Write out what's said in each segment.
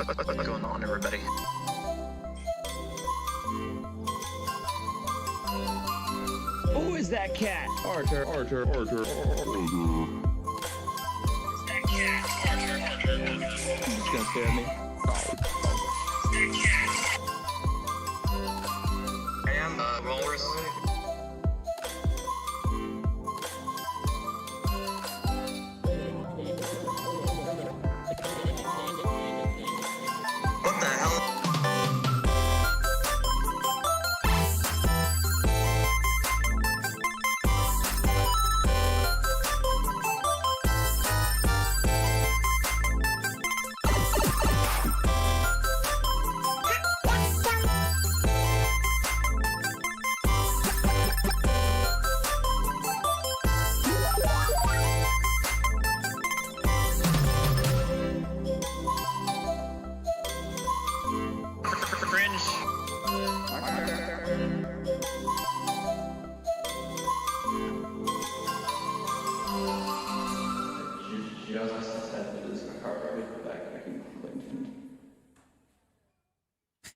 What's going on, everybody? Who is that cat? Arty. He's gonna stare at me. I am Walrus. What the hell?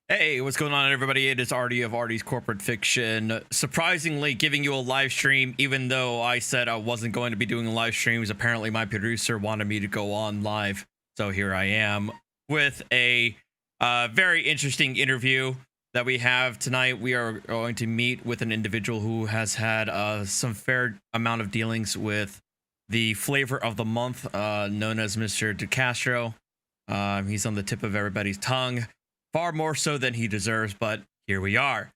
Hey, what's going on, everybody? It is Arty of Arty's Corporate Fiction. Surprisingly, giving you a live stream, even though I said I wasn't going to be doing live streams. Apparently, my producer wanted me to go on live, so here I am with a very interesting interview that we have tonight. We are going to meet with an individual who has had some fair amount of dealings with the flavor of the month, known as Mr. DeCastro. He's on the tip of everybody's tongue. Far more so than he deserves, but here we are.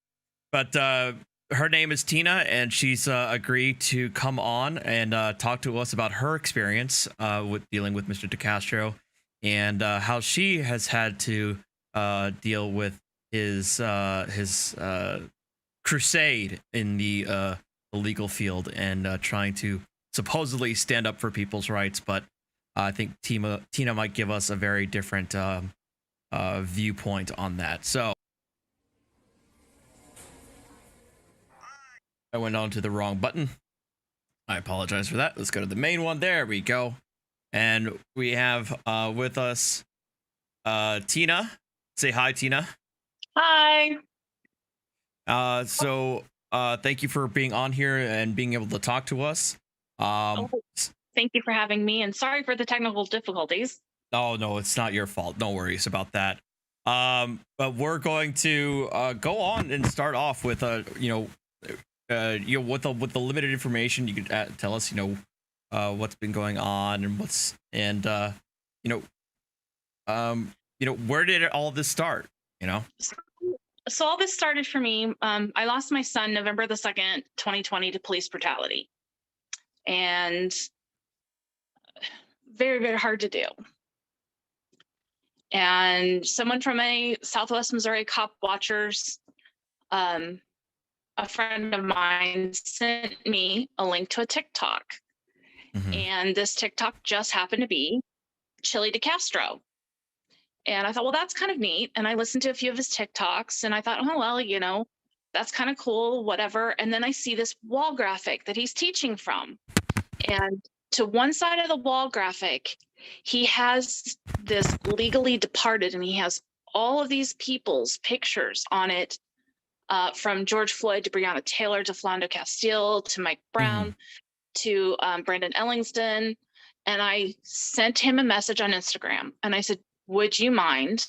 But her name is Tina, and she's agreed to come on and talk to us about her experience with dealing with Mr. DeCastro and how she has had to deal with his crusade in the legal field and trying to supposedly stand up for people's rights. But I think Tina might give us a very different viewpoint on that. So I went on to the wrong button. I apologize for that. Let's go to the main one. There we go. And we have with us Tina. Say hi, Tina. Hi. So thank you for being on here and being able to talk to us. Thank you for having me, and sorry for the technical difficulties. Oh, no, it's not your fault. No worries about that. But we're going to go on and start off with with the limited information you could tell us, what's been going on and where did all this start? So all this started for me. I lost my son November the 2nd, 2020 to police brutality, and very, very hard to do. And someone from a Southwest Missouri Cop Watchers, a friend of mine, sent me a link to a TikTok. Mm-hmm. And this TikTok just happened to be Chili DeCastro. And I thought, well, that's kind of neat. And I listened to a few of his TikToks and I thought, oh, well, that's kind of cool, whatever. And then I see this wall graphic that he's teaching from. And to one side of the wall graphic, he has this legally departed, and he has all of these people's pictures on it, from George Floyd to Breonna Taylor to Philando Castile to Mike Brown to Brandon Ellingston. And I sent him a message on Instagram and I said, would you mind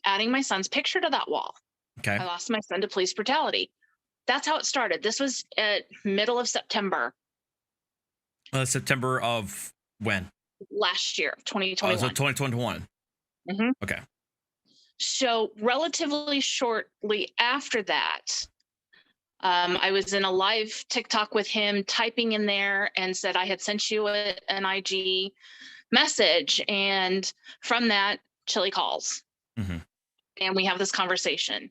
adding my son's picture to that wall? Okay. I lost my son to police brutality. That's how it started. This was at middle of September. September of when? Last year, 2021. So 2021. Mm-hmm. Okay. So relatively shortly after that, I was in a live TikTok with him, typing in there and said I had sent you an IG message. And from that, Chili calls. Mm-hmm. And we have this conversation.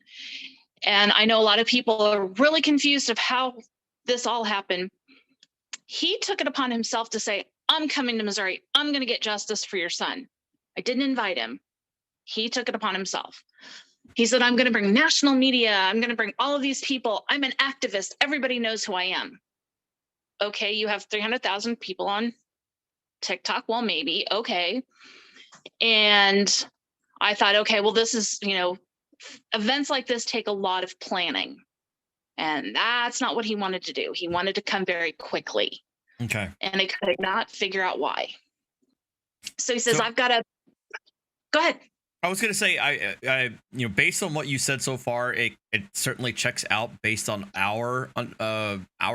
And I know a lot of people are really confused of how this all happened. He took it upon himself to say, I'm coming to Missouri. I'm going to get justice for your son. I didn't invite him. He took it upon himself. He said, I'm going to bring national media. I'm going to bring all of these people. I'm an activist. Everybody knows who I am. Okay, you have 300,000 people on TikTok. Well, maybe. Okay. And I thought, okay, well, this is, events like this take a lot of planning. And that's not what he wanted to do. He wanted to come very quickly. Okay. And I could not figure out why. So he says, So- I've got to go ahead. I was gonna say, I based on what you said so far, it certainly checks out based on our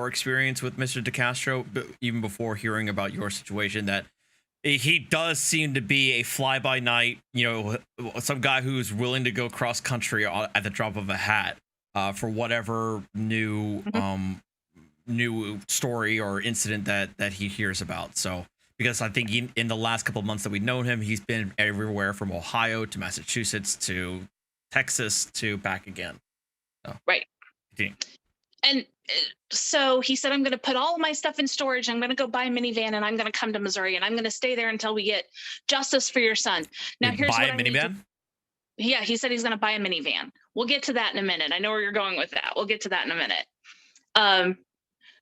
experience with Mr. DeCastro, but even before hearing about your situation, that he does seem to be a fly-by-night, some guy who's willing to go cross country at the drop of a hat for whatever new story or incident that he hears about. So. Because I think in the last couple of months that we've known him, he's been everywhere from Ohio to Massachusetts to Texas to back again. So, right. Continue. And so he said, I'm going to put all of my stuff in storage. I'm going to go buy a minivan and I'm going to come to Missouri and I'm going to stay there until we get justice for your son. Now, here's buy what a I need minivan? Yeah, he said he's going to buy a minivan. We'll get to that in a minute. I know where you're going with that. We'll get to that in a minute.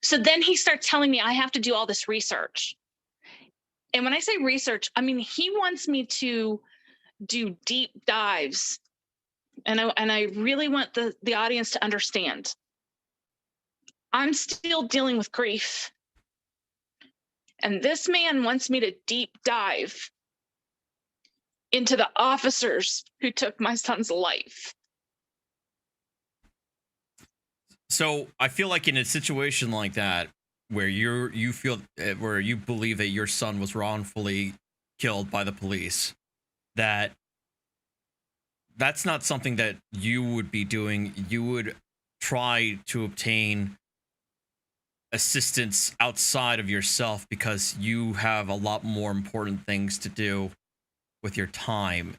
So then he starts telling me I have to do all this research. And when I say research, I mean, he wants me to do deep dives. And I really want the audience to understand. I'm still dealing with grief. And this man wants me to deep dive into the officers who took my son's life. So I feel like in a situation like that, where you believe that your son was wrongfully killed by the police, that's not something that you would be doing. You would try to obtain assistance outside of yourself because you have a lot more important things to do with your time.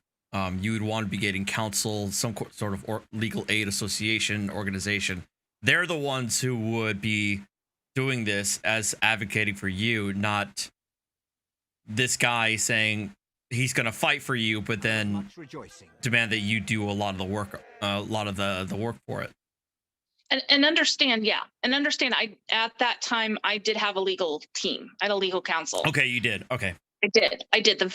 You would want to be getting counsel, some sort of legal aid association, organization. They're the ones who would be doing this as advocating for you, not this guy saying he's going to fight for you, but then demand that you do a lot of the work, the work for it. And understand, I at that time I did have a legal team. I had a legal counsel. Okay, you did. Okay. I did. The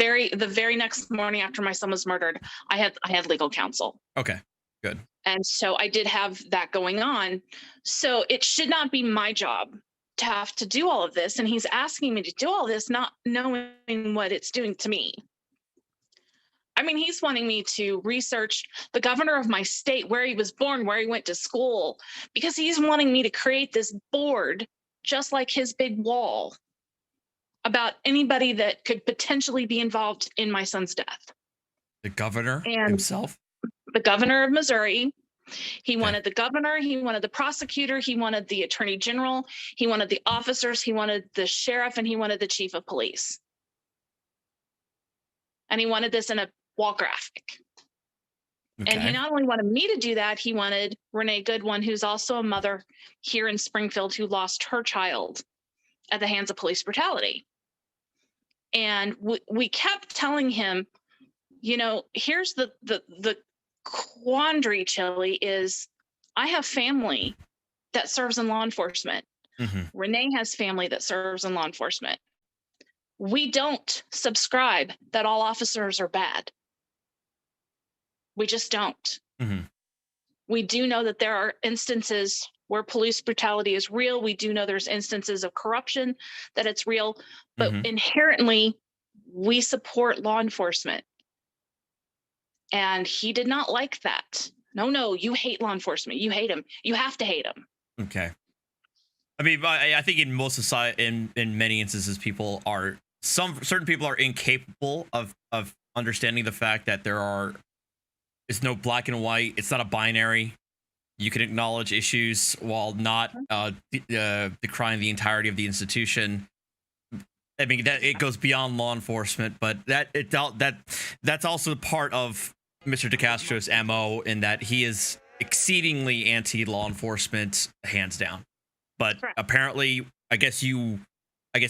very next morning after my son was murdered, I had legal counsel. Okay, good. And so I did have that going on. So it should not be my job to have to do all of this. And he's asking me to do all this, not knowing what it's doing to me. I mean, he's wanting me to research the governor of my state, where he was born, where he went to school, because he's wanting me to create this board, just like his big wall, about anybody that could potentially be involved in my son's death. The governor and himself? The governor of Missouri. He wanted the governor, he wanted the prosecutor, he wanted the attorney general, he wanted the officers, he wanted the sheriff, and he wanted the chief of police. And he wanted this in a wall graphic. Okay. And he not only wanted me to do that, he wanted Renee Goodwin, who's also a mother here in Springfield, who lost her child at the hands of police brutality. And we kept telling him, here's the quandary, Chili, is I have family that serves in law enforcement. Mm-hmm. Renee has family that serves in law enforcement. We don't subscribe that all officers are bad. We just don't. Mm-hmm. We do know that there are instances where police brutality is real. We do know there's instances of corruption, that it's real, but inherently we support law enforcement. And he did not like that. No, you hate law enforcement. You hate him. You have to hate him. Okay. I mean, I think in most society, in many instances, certain people are incapable of understanding the fact that it's no black and white. It's not a binary. You can acknowledge issues while not decrying the entirety of the institution. I mean, that it goes beyond law enforcement, but that's also part of Mr. DeCastro's MO, in that he is exceedingly anti-law enforcement, hands down. But apparently, I guess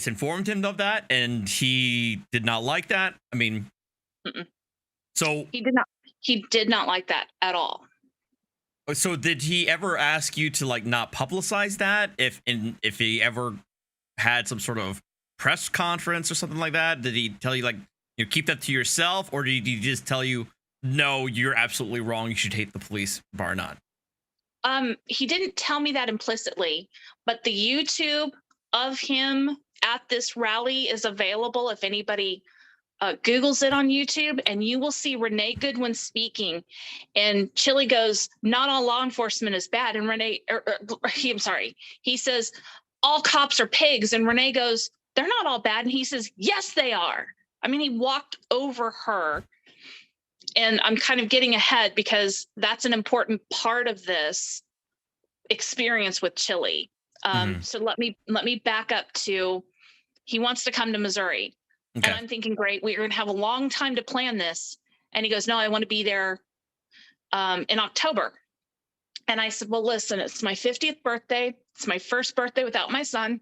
informed him of that, and he did not like that. I mean, so he did not like that at all. So did he ever ask you to not publicize that? If he ever had some sort of press conference or something like that, did he tell you keep that to yourself, or did he just tell you No, you're absolutely wrong. You should hate the police, bar none. He didn't tell me that implicitly, but the YouTube of him at this rally is available if anybody Googles it on YouTube, and you will see Renee Goodwin speaking. And Chili goes, "Not all law enforcement is bad." And he says, "All cops are pigs." And Renee goes, "They're not all bad." And he says, "Yes, they are." I mean, he walked over her. And I'm kind of getting ahead because that's an important part of this experience with Chili. So let me back up to, he wants to come to Missouri. Okay. And I'm thinking, great, we're going to have a long time to plan this. And he goes, "No, I want to be there in October." And I said, "Well, listen, it's my 50th birthday. It's my first birthday without my son.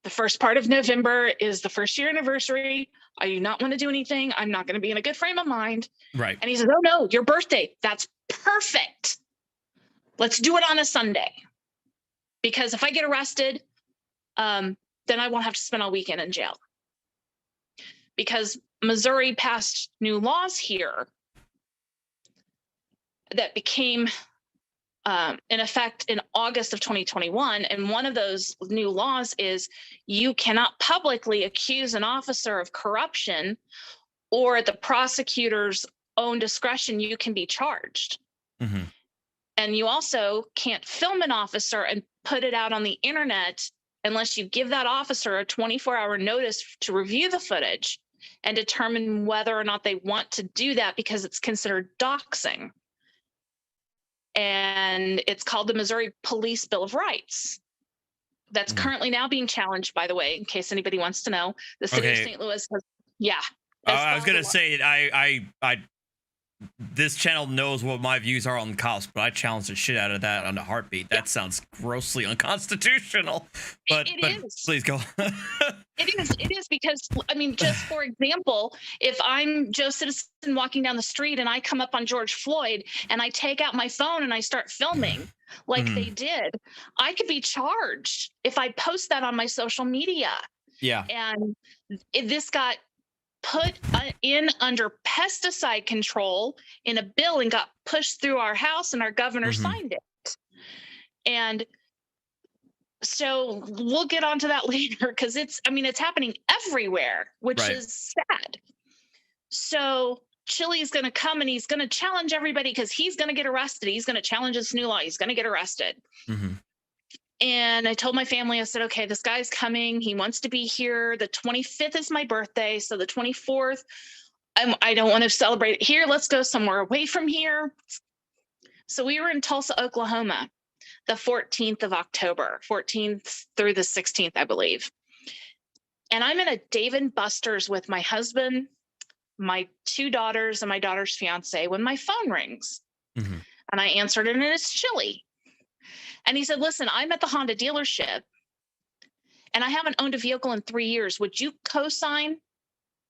The first part of November is the first year anniversary. I do not want to do anything. I'm not going to be in a good frame of mind." Right. And he says, "Oh, no, your birthday. That's perfect. Let's do it on a Sunday. Because if I get arrested, then I won't have to spend all weekend in jail." Because Missouri passed new laws here that became in effect in August of 2021. And one of those new laws is you cannot publicly accuse an officer of corruption, or at the prosecutor's own discretion, you can be charged. Mm-hmm. And you also can't film an officer and put it out on the internet unless you give that officer a 24-hour notice to review the footage and determine whether or not they want to do that, because it's considered doxing. And it's called the Missouri Police Bill of Rights. That's currently now being challenged, by the way, in case anybody wants to know. The city of St. Louis has, I was gonna say, I this channel knows what my views are on the cops, but I challenge the shit out of that on a heartbeat. That sounds grossly unconstitutional. But is. Please go. It is because, I mean, just for example, if I'm Joe Citizen walking down the street and I come up on George Floyd and I take out my phone and I start filming like they did, I could be charged if I post that on my social media. Yeah. And this got put in under pesticide control in a bill and got pushed through our House, and our governor signed it. And so we'll get onto that later, because it's happening everywhere, which is sad. So Chili's going to come and he's going to challenge everybody because he's going to get arrested. He's going to challenge this new law. He's going to get arrested. And I told my family, I said, okay, this guy's coming. He wants to be here. The 25th is my birthday. So the 24th, I don't want to celebrate it here. Let's go somewhere away from here. So we were in Tulsa, Oklahoma, the 14th of October, 14th through the 16th, I believe. And I'm in a Dave & Buster's with my husband, my two daughters, and my daughter's fiance when my phone rings. And I answered it, and it's Chili. And he said, "Listen, I'm at the Honda dealership and I haven't owned a vehicle in 3 years. Would you co-sign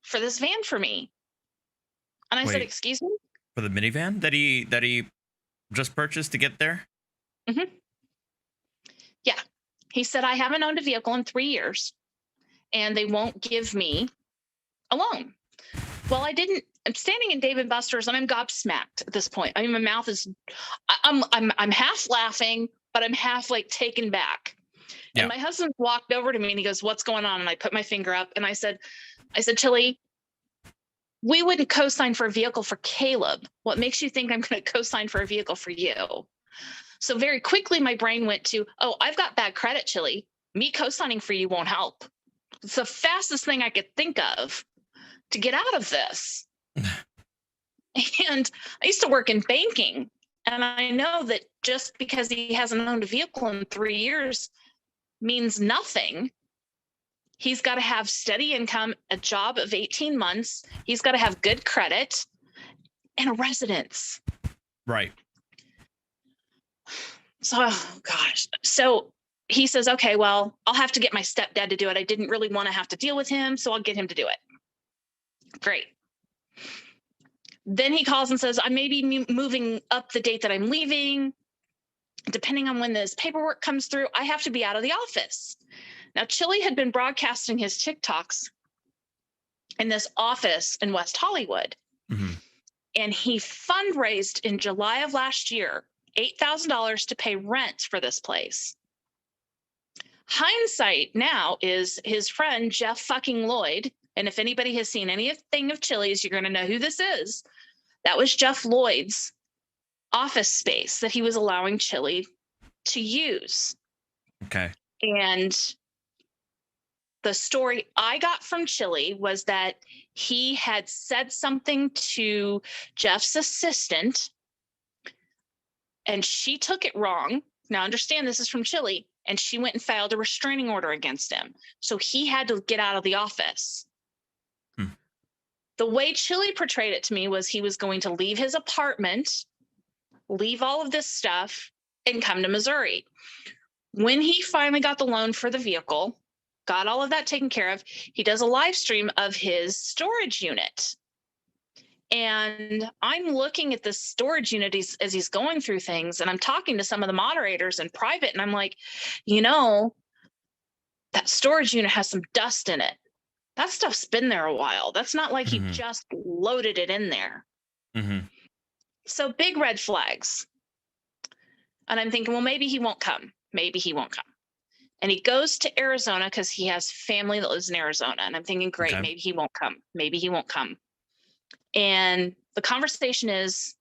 for this van for me?" And I said, "Excuse me?" For the minivan that he just purchased to get there? Yeah. He said, "I haven't owned a vehicle in 3 years and they won't give me a loan." Well, I'm standing in Dave & Buster's and I'm gobsmacked at this point. I mean, my mouth is, I'm half laughing, but I'm half like taken back. And my husband walked over to me and he goes, "What's going on?" And I put my finger up and I said, "Chili, we wouldn't co-sign for a vehicle for Caleb. What makes you think I'm going to co-sign for a vehicle for you?" So very quickly, my brain went to, "Oh, I've got bad credit, Chili. Me co-signing for you won't help." It's the fastest thing I could think of to get out of this. And I used to work in banking. And I know that just because he hasn't owned a vehicle in 3 years means nothing. He's got to have steady income, a job of 18 months. He's got to have good credit and a residence. Right. So, oh gosh. So he says, "Okay, well, I'll have to get my stepdad to do it. I didn't really want to have to deal with him, so I'll get him to do it." Great. Then he calls and says, "I may be moving up the date that I'm leaving. Depending on when this paperwork comes through, I have to be out of the office." Now, Chili had been broadcasting his TikToks in this office in West Hollywood. And he fundraised in July of last year $8,000 to pay rent for this place. Hindsight now is his friend Jeff fucking Lloyd. And if anybody has seen anything of Chili's, you're going to know who this is. That was Jeff Lloyd's office space that he was allowing Chili to use. Okay. And the story I got from Chili was that he had said something to Jeff's assistant and she took it wrong. Now understand, this is from Chili, and she went and filed a restraining order against him. So he had to get out of the office. The way Chili portrayed it to me was he was going to leave his apartment, leave all of this stuff, and come to Missouri. When he finally got the loan for the vehicle, got all of that taken care of, he does a live stream of his storage unit. And I'm looking at this storage unit as he's going through things, and I'm talking to some of the moderators in private, and I'm like, you know, that storage unit has some dust in it. That stuff's been there a while. That's not like he just loaded it in there. So big red flags. And I'm thinking, well, maybe he won't come. Maybe he won't come. And he goes to Arizona because he has family that lives in Arizona. And I'm thinking, great, maybe he won't come. Maybe he won't come. And the conversation is,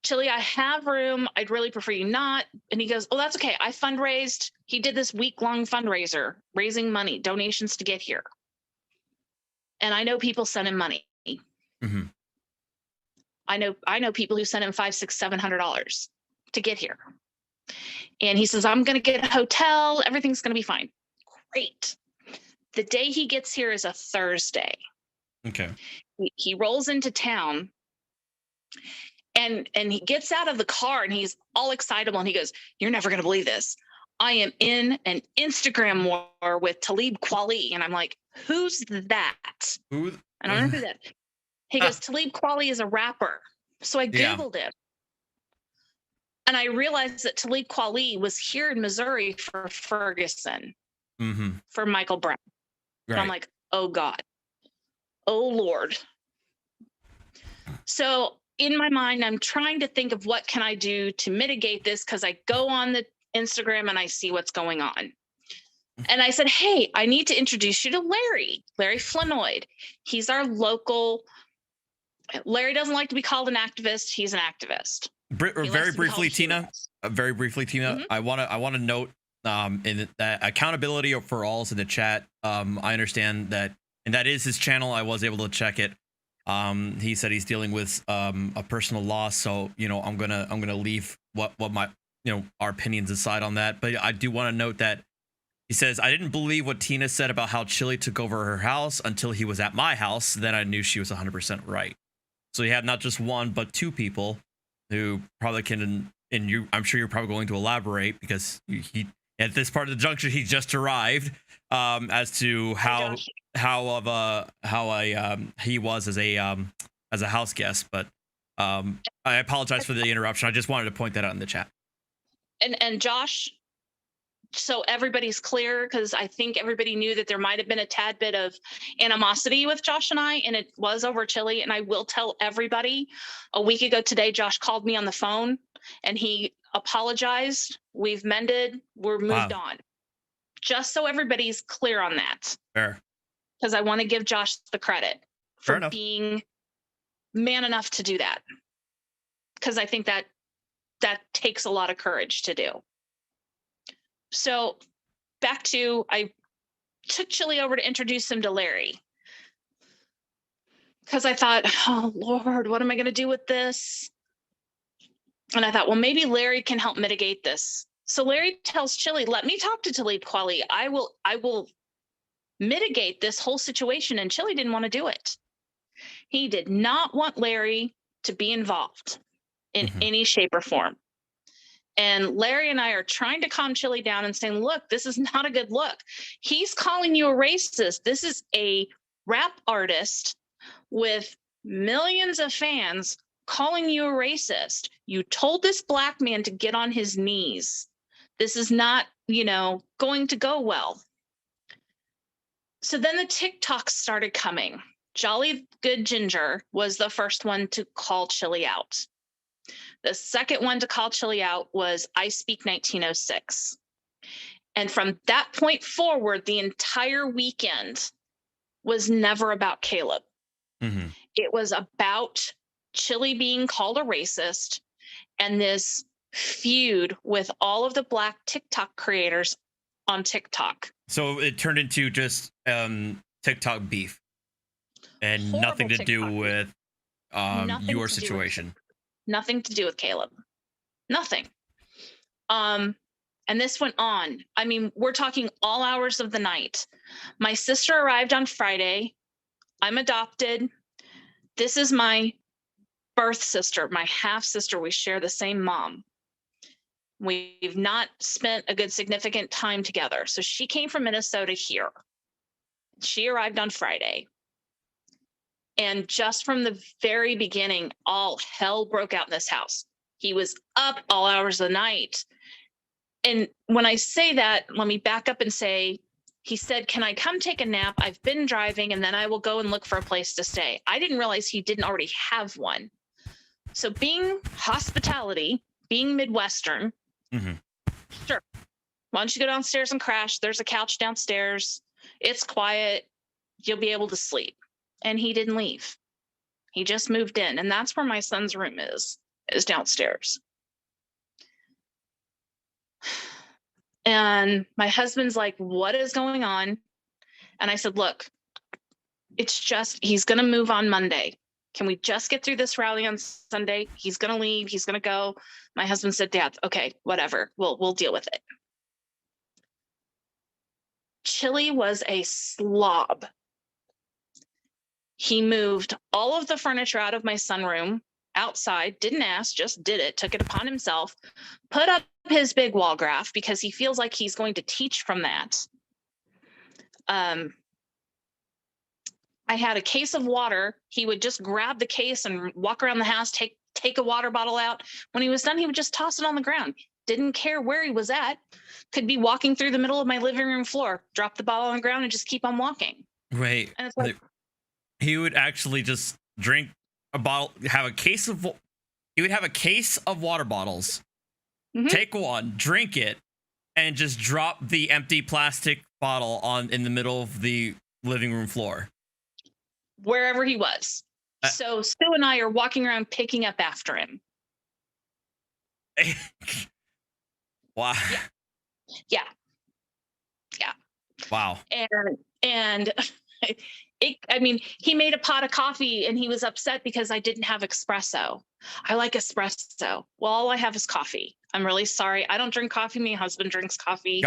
Chili, I have room. I'd really prefer you not. And he goes, oh, that's okay. I fundraised. He did this week-long fundraiser, raising money, donations to get here. And I know people send him money. I know people who send him $500, $600, $700 to get here. And he says, I'm going to get a hotel. Everything's going to be fine. Great. The day he gets here is a Thursday. Okay. He rolls into town and he gets out of the car and he's all excitable. And he goes, you're never going to believe this. I am in an Instagram war with Talib Kweli. And I'm like, who's that? Who? I don't know who that is. He goes, Talib Kweli is a rapper. So I Googled him. And I realized that Talib Kweli was here in Missouri for Ferguson, for Michael Brown. And I'm like, oh God, oh Lord. So in my mind, I'm trying to think of what can I do to mitigate this, because I go on the Instagram and I see what's going on. And I said, hey, I need to introduce you to Larry Flanoid. He's our local. Larry doesn't like to be called an activist. He's an activist. Very briefly, Tina. I want to note in that accountability for all's in the chat. I understand that, and that is his channel. I was able to check it. He said he's dealing with a personal loss, so I'm gonna leave what my our opinions aside on that. But I do want to note that he says, I didn't believe what Tina said about how Chili took over her house until he was at my house. Then I knew she was 100% right. So you have not just one, but two people who probably can, and you, I'm sure you're probably going to elaborate, because he at this part of the juncture he just arrived, as to how he was as a house guest. But I apologize for the interruption. I just wanted to point that out in the chat. And Josh, so everybody's clear, because I think everybody knew that there might have been a tad bit of animosity with Josh and I, and it was over Chili. And I will tell everybody, a week ago today, Josh called me on the phone and he apologized. We've mended. We're moved on. Just so everybody's clear on that. Fair. Because I want to give Josh the credit for being man enough to do that. Because I think that takes a lot of courage to do. So back to, I took Chili over to introduce him to Larry, because I thought, oh Lord, what am I going to do with this? And I thought, well, maybe Larry can help mitigate this. So Larry tells Chili, let me talk to Talib Kweli. I will mitigate this whole situation. And Chili didn't want to do it. He did not want Larry to be involved in any shape or form. And Larry and I are trying to calm Chili down and saying, look, this is not a good look. He's calling you a racist. This is a rap artist with millions of fans calling you a racist. You told this black man to get on his knees. This is not, going to go well. So then the TikToks started coming. Jolly Good Ginger was the first one to call Chili out. The second one to call Chili out was I Speak 1906. And from that point forward, the entire weekend was never about Caleb. Mm-hmm. It was about Chili being called a racist and this feud with all of the Black TikTok creators on TikTok. So it turned into just TikTok beef and Horrible nothing to do TikTok with Nothing your to do with situation. Nothing to do with Caleb. Nothing. And this went on. I mean, we're talking all hours of the night. My sister arrived on Friday. I'm adopted. This is my birth sister, my half sister. We share the same mom. We've not spent a good significant time together. So she came from Minnesota here. She arrived on Friday. And just from the very beginning, all hell broke out in this house. He was up all hours of the night. And when I say that, let me back up and say, he said, can I come take a nap? I've been driving and then I will go and look for a place to stay. I didn't realize he didn't already have one. So being hospitality, being Midwestern, sure. Why don't you go downstairs and crash? There's a couch downstairs. It's quiet. You'll be able to sleep. And he didn't leave. He just moved in. And that's where my son's room is downstairs. And my husband's like, what is going on? And I said, look, it's just, he's going to move on Monday. Can we just get through this rally on Sunday? He's going to leave. He's going to go. My husband said, Dad, okay, whatever. We'll deal with it. Chili was a slob. He moved all of the furniture out of my sunroom outside, didn't ask, just did it, took it upon himself, put up his big wall graph because he feels like he's going to teach from that. I had a case of water. He would just grab the case and walk around the house, take a water bottle out. When he was done, he would just toss it on the ground. Didn't care where he was at. Could be walking through the middle of my living room floor, drop the bottle on the ground and just keep on walking. Wait, and it's like, he would actually just drink a bottle, he would have a case of water bottles, take one, drink it, and just drop the empty plastic bottle in the middle of the living room floor. Wherever he was. So Stu and I are walking around picking up after him. Wow. Yeah. Wow. And I mean, he made a pot of coffee and he was upset because I didn't have espresso. I like espresso. Well, all I have is coffee. I'm really sorry. I don't drink coffee. My husband drinks coffee.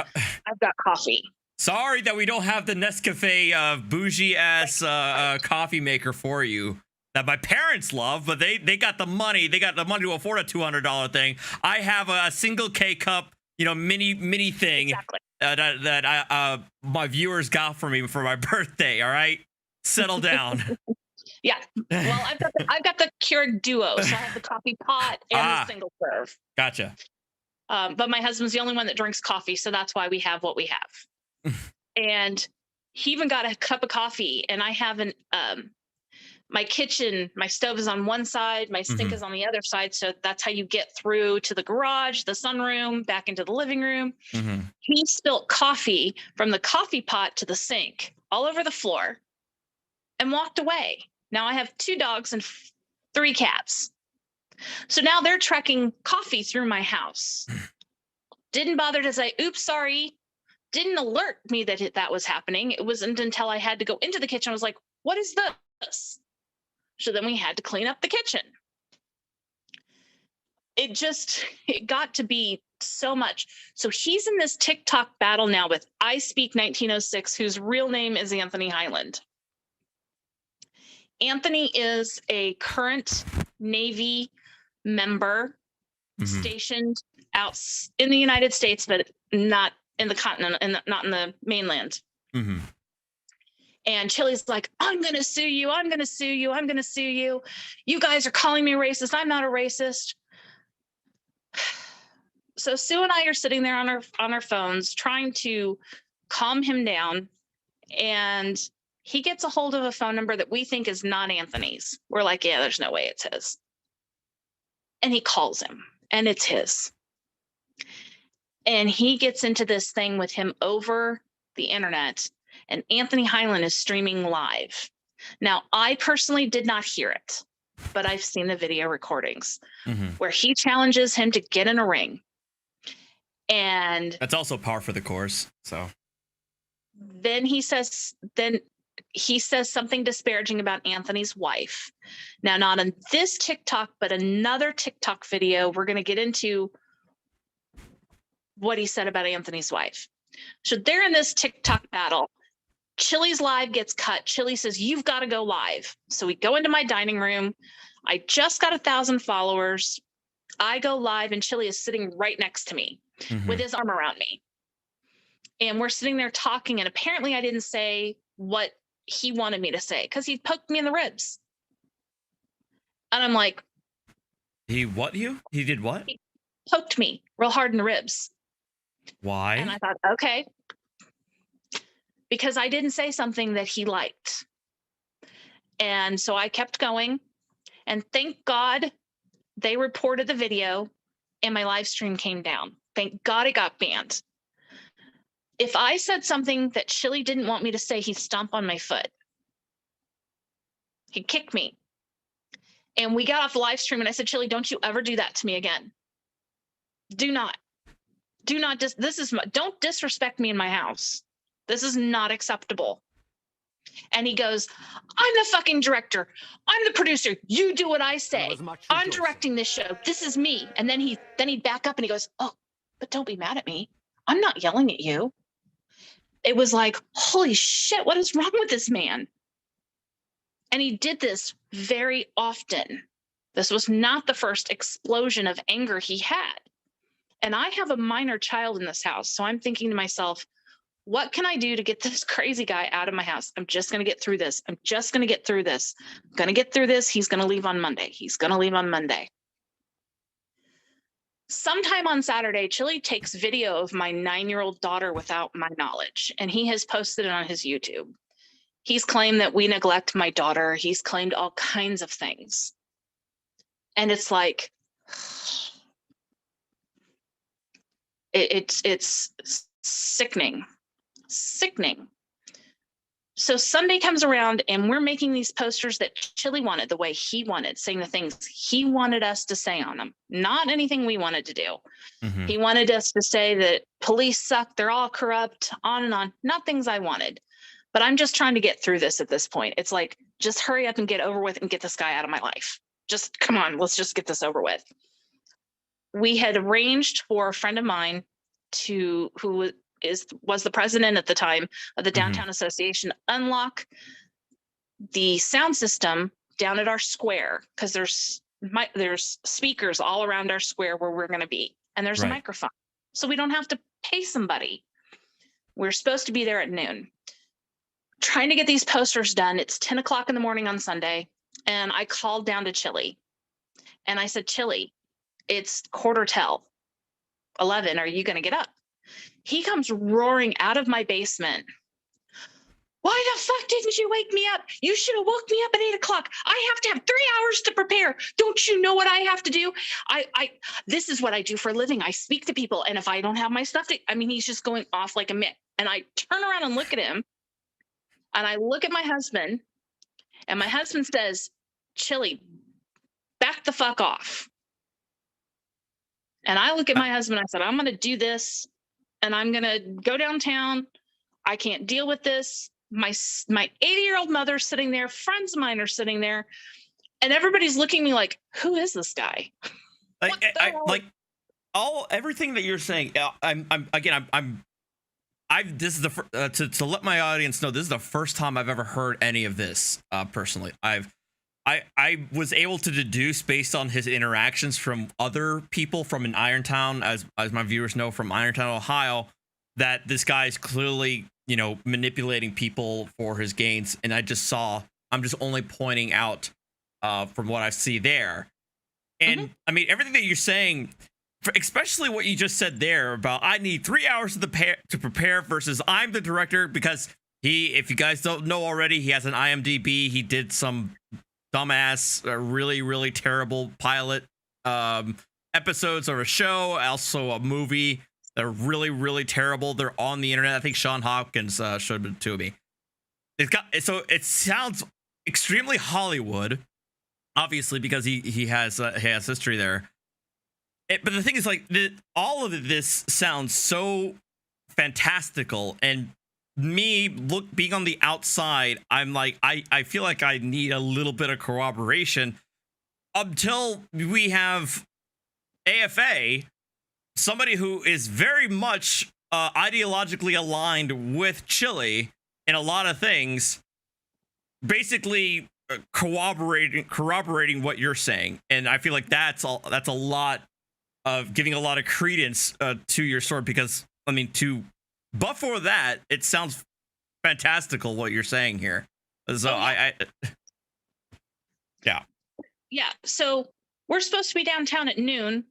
I've got coffee. Sorry that we don't have the Nescafe bougie ass coffee maker for you that my parents love, but they got the money. They got the money to afford a $200 thing. I have a single K cup, mini thing. Exactly. That my viewers got for me for my birthday. All right, settle down. Yeah. Well, I've got the Keurig Duo, so I have the coffee pot and the single serve. Gotcha. But my husband's the only one that drinks coffee, so that's why we have what we have. And he even got a cup of coffee, and I have my kitchen, my stove is on one side, my sink is on the other side. So that's how you get through to the garage, the sunroom, back into the living room. He spilled coffee from the coffee pot to the sink all over the floor and walked away. Now I have 2 dogs and 3 cats. So now they're trekking coffee through my house. Didn't bother to say, oops, sorry. Didn't alert me that was happening. It wasn't until I had to go into the kitchen. I was like, what is this? So then we had to clean up the kitchen. It got to be so much. So he's in this TikTok battle now with I Speak 1906, whose real name is Anthony Highland. Anthony is a current Navy member stationed out in the United States, but not in the continent and not in the mainland. And Chili's like, I'm going to sue you. I'm going to sue you. I'm going to sue you. You guys are calling me racist. I'm not a racist. So Sue and I are sitting there on our phones trying to calm him down. And he gets a hold of a phone number that we think is not Anthony's. We're like, yeah, there's no way it's his. And he calls him, and it's his. And he gets into this thing with him over the internet, and Anthony Highland is streaming live. Now, I personally did not hear it, but I've seen the video recordings where he challenges him to get in a ring. And that's also par for the course. So then he says something disparaging about Anthony's wife. Now, not on this TikTok, but another TikTok video, we're going to get into what he said about Anthony's wife. So they're in this TikTok battle. Chili's live gets cut. Chili says, you've got to go live. So we go into my dining room. I just got 1,000 followers. I go live, and Chili is sitting right next to me with his arm around me. And we're sitting there talking, and apparently I didn't say what he wanted me to say because he poked me in the ribs. And I'm like, he did what? He poked me real hard in the ribs. Why? And I thought, okay, because I didn't say something that he liked. And so I kept going, and thank God they reported the video and my live stream came down. Thank God it got banned. If I said something that Chili didn't want me to say, he'd stomp on my foot. He'd kick me. And we got off the live stream, and I said, Chili, don't you ever do that to me again. Do not. Don't disrespect me in my house. This is not acceptable. And he goes, I'm the fucking director. I'm the producer. You do what I say. I'm directing this show. This is me. And then he'd back up and he goes, oh, but don't be mad at me. I'm not yelling at you. It was like, holy shit, what is wrong with this man? And he did this very often. This was not the first explosion of anger he had. And I have a minor child in this house. So I'm thinking to myself, what can I do to get this crazy guy out of my house? I'm just going to get through this. I'm going to get through this. He's going to leave on Monday. Sometime on Saturday, Chili takes video of my 9-year-old daughter without my knowledge, and he has posted it on his YouTube. He's claimed that we neglect my daughter. He's claimed all kinds of things. And it's like, it's sickening. So Sunday comes around, and we're making these posters that Chili wanted the way he wanted, saying the things he wanted us to say on them, not anything we wanted to do. He wanted us to say that police suck, they're all corrupt, on and on, not things I wanted. But I'm just trying to get through this at this point. It's like, just hurry up and get over with and get this guy out of my life. Just come on, let's just get this over with. We had arranged for a friend of mine who was the president at the time of the Downtown Association, unlock the sound system down at our square, because there's speakers all around our square where we're going to be, and there's a microphone, so we don't have to pay somebody. We're supposed to be there at noon. Trying to get these posters done. It's 10 o'clock in the morning on Sunday, and I called down to Chili, and I said, Chili, it's 11:15. Are you going to get up? He comes roaring out of my basement. Why the fuck didn't you wake me up? You should have woke me up at 8 o'clock. I have to have 3 hours to prepare. Don't you know what I have to do? This is what I do for a living. I speak to people, and if I don't have my stuff he's just going off like a mitt. And I turn around and look at him, and I look at my husband, and my husband says, Chili, back the fuck off. And I look at my husband, I said, I'm going to do this, and I'm going to go downtown. I can't deal with this. My 80-year-old mother's sitting there. Friends of mine are sitting there. And everybody's looking at me like, who is this guy? Everything that you're saying. This is to let my audience know, this is the first time I've ever heard any of this personally. I was able to deduce based on his interactions from other people from in Irontown, as my viewers know, from Irontown, Ohio, that this guy is clearly, manipulating people for his gains. And I'm just only pointing out from what I see there. And everything that you're saying, especially what you just said there about I need 3 hours to prepare versus I'm the director, because If you guys don't know already, he has an IMDb. He did some dumbass, really, really terrible pilot episodes of a show, also a movie. They're really, really terrible. They're on the internet. I think Sean Hopkins showed it to me. It sounds extremely Hollywood, obviously, because he has history there. But the thing is, like, all of this sounds so fantastical, and me being on the outside, I'm like, I feel like I need a little bit of corroboration until we have AFA, somebody who is very much ideologically aligned with Chili in a lot of things, basically corroborating what you're saying. And I feel like that's a lot of giving a lot of credence to your story, because I mean, but for that, it sounds fantastical what you're saying here. So yeah. So we're supposed to be downtown at noon.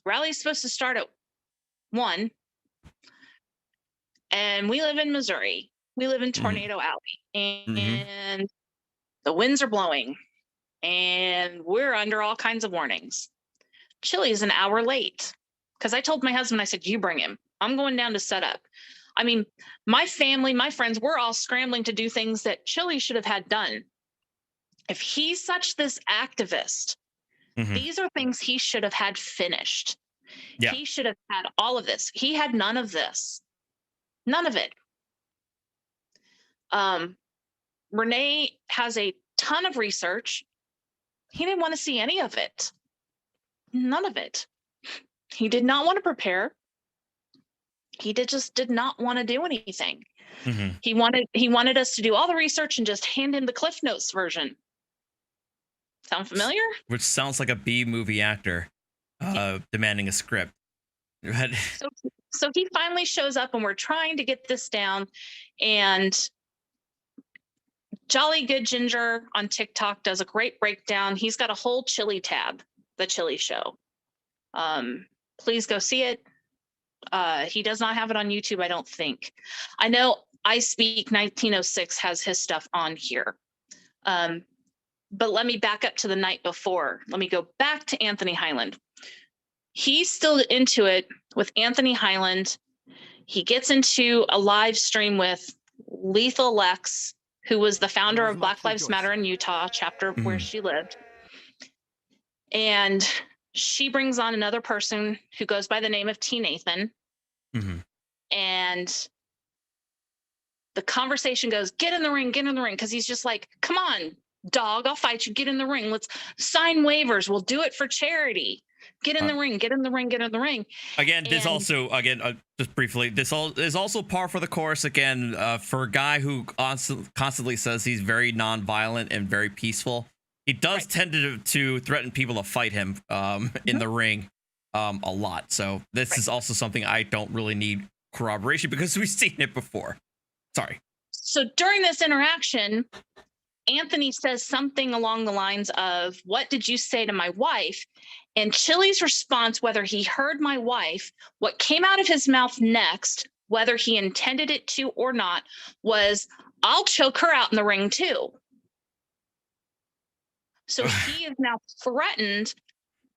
Rally's supposed to start at 1. And we live in Missouri. We live in Tornado Alley, and the winds are blowing, and we're under all kinds of warnings. Chili's an hour late, because I told my husband, I said, you bring him. I'm going down to set up. I mean, my family, my friends, we're all scrambling to do things that Chili should have had done. If he's such this activist, these are things he should have had finished. Yeah. He should have had all of this. He had none of this. None of it. Renee has a ton of research. He didn't want to see any of it. None of it. He did not want to prepare. He just did not want to do anything. He wanted us to do all the research and just hand him the Cliff Notes version. Sound familiar? Which sounds like a B movie actor demanding a script. So he finally shows up, and we're trying to get this down, and Jolly Good Ginger on TikTok does a great breakdown. He's got a whole Chili tab, The Chili Show. Please go see it. He does not have it on YouTube, I don't think. I know I Speak 1906 has his stuff on here. But let me back up to the night before. Let me go back to Anthony Highland. He's still into it with Anthony Highland. He gets into a live stream with Lethal Lex, who was the founder of Black Lives Matter in Utah, chapter where she lived. And she brings on another person who goes by the name of T. Nathan. And the conversation goes, get in the ring, because he's just like, come on, dog, I'll fight you, get in the ring. Let's sign waivers. We'll do it for charity. Get in the ring, get in the ring, get in the ring. Again, just briefly, this is also par for the course, again, for a guy who constantly says he's very nonviolent and very peaceful. He does tend to threaten people to fight him in the ring a lot. So this is also something I don't really need corroboration, because we've seen it before. Sorry. So during this interaction, Anthony says something along the lines of, what did you say to my wife? And Chili's response, whether he heard my wife, what came out of his mouth next, whether he intended it to or not, was, I'll choke her out in the ring too. So he has now threatened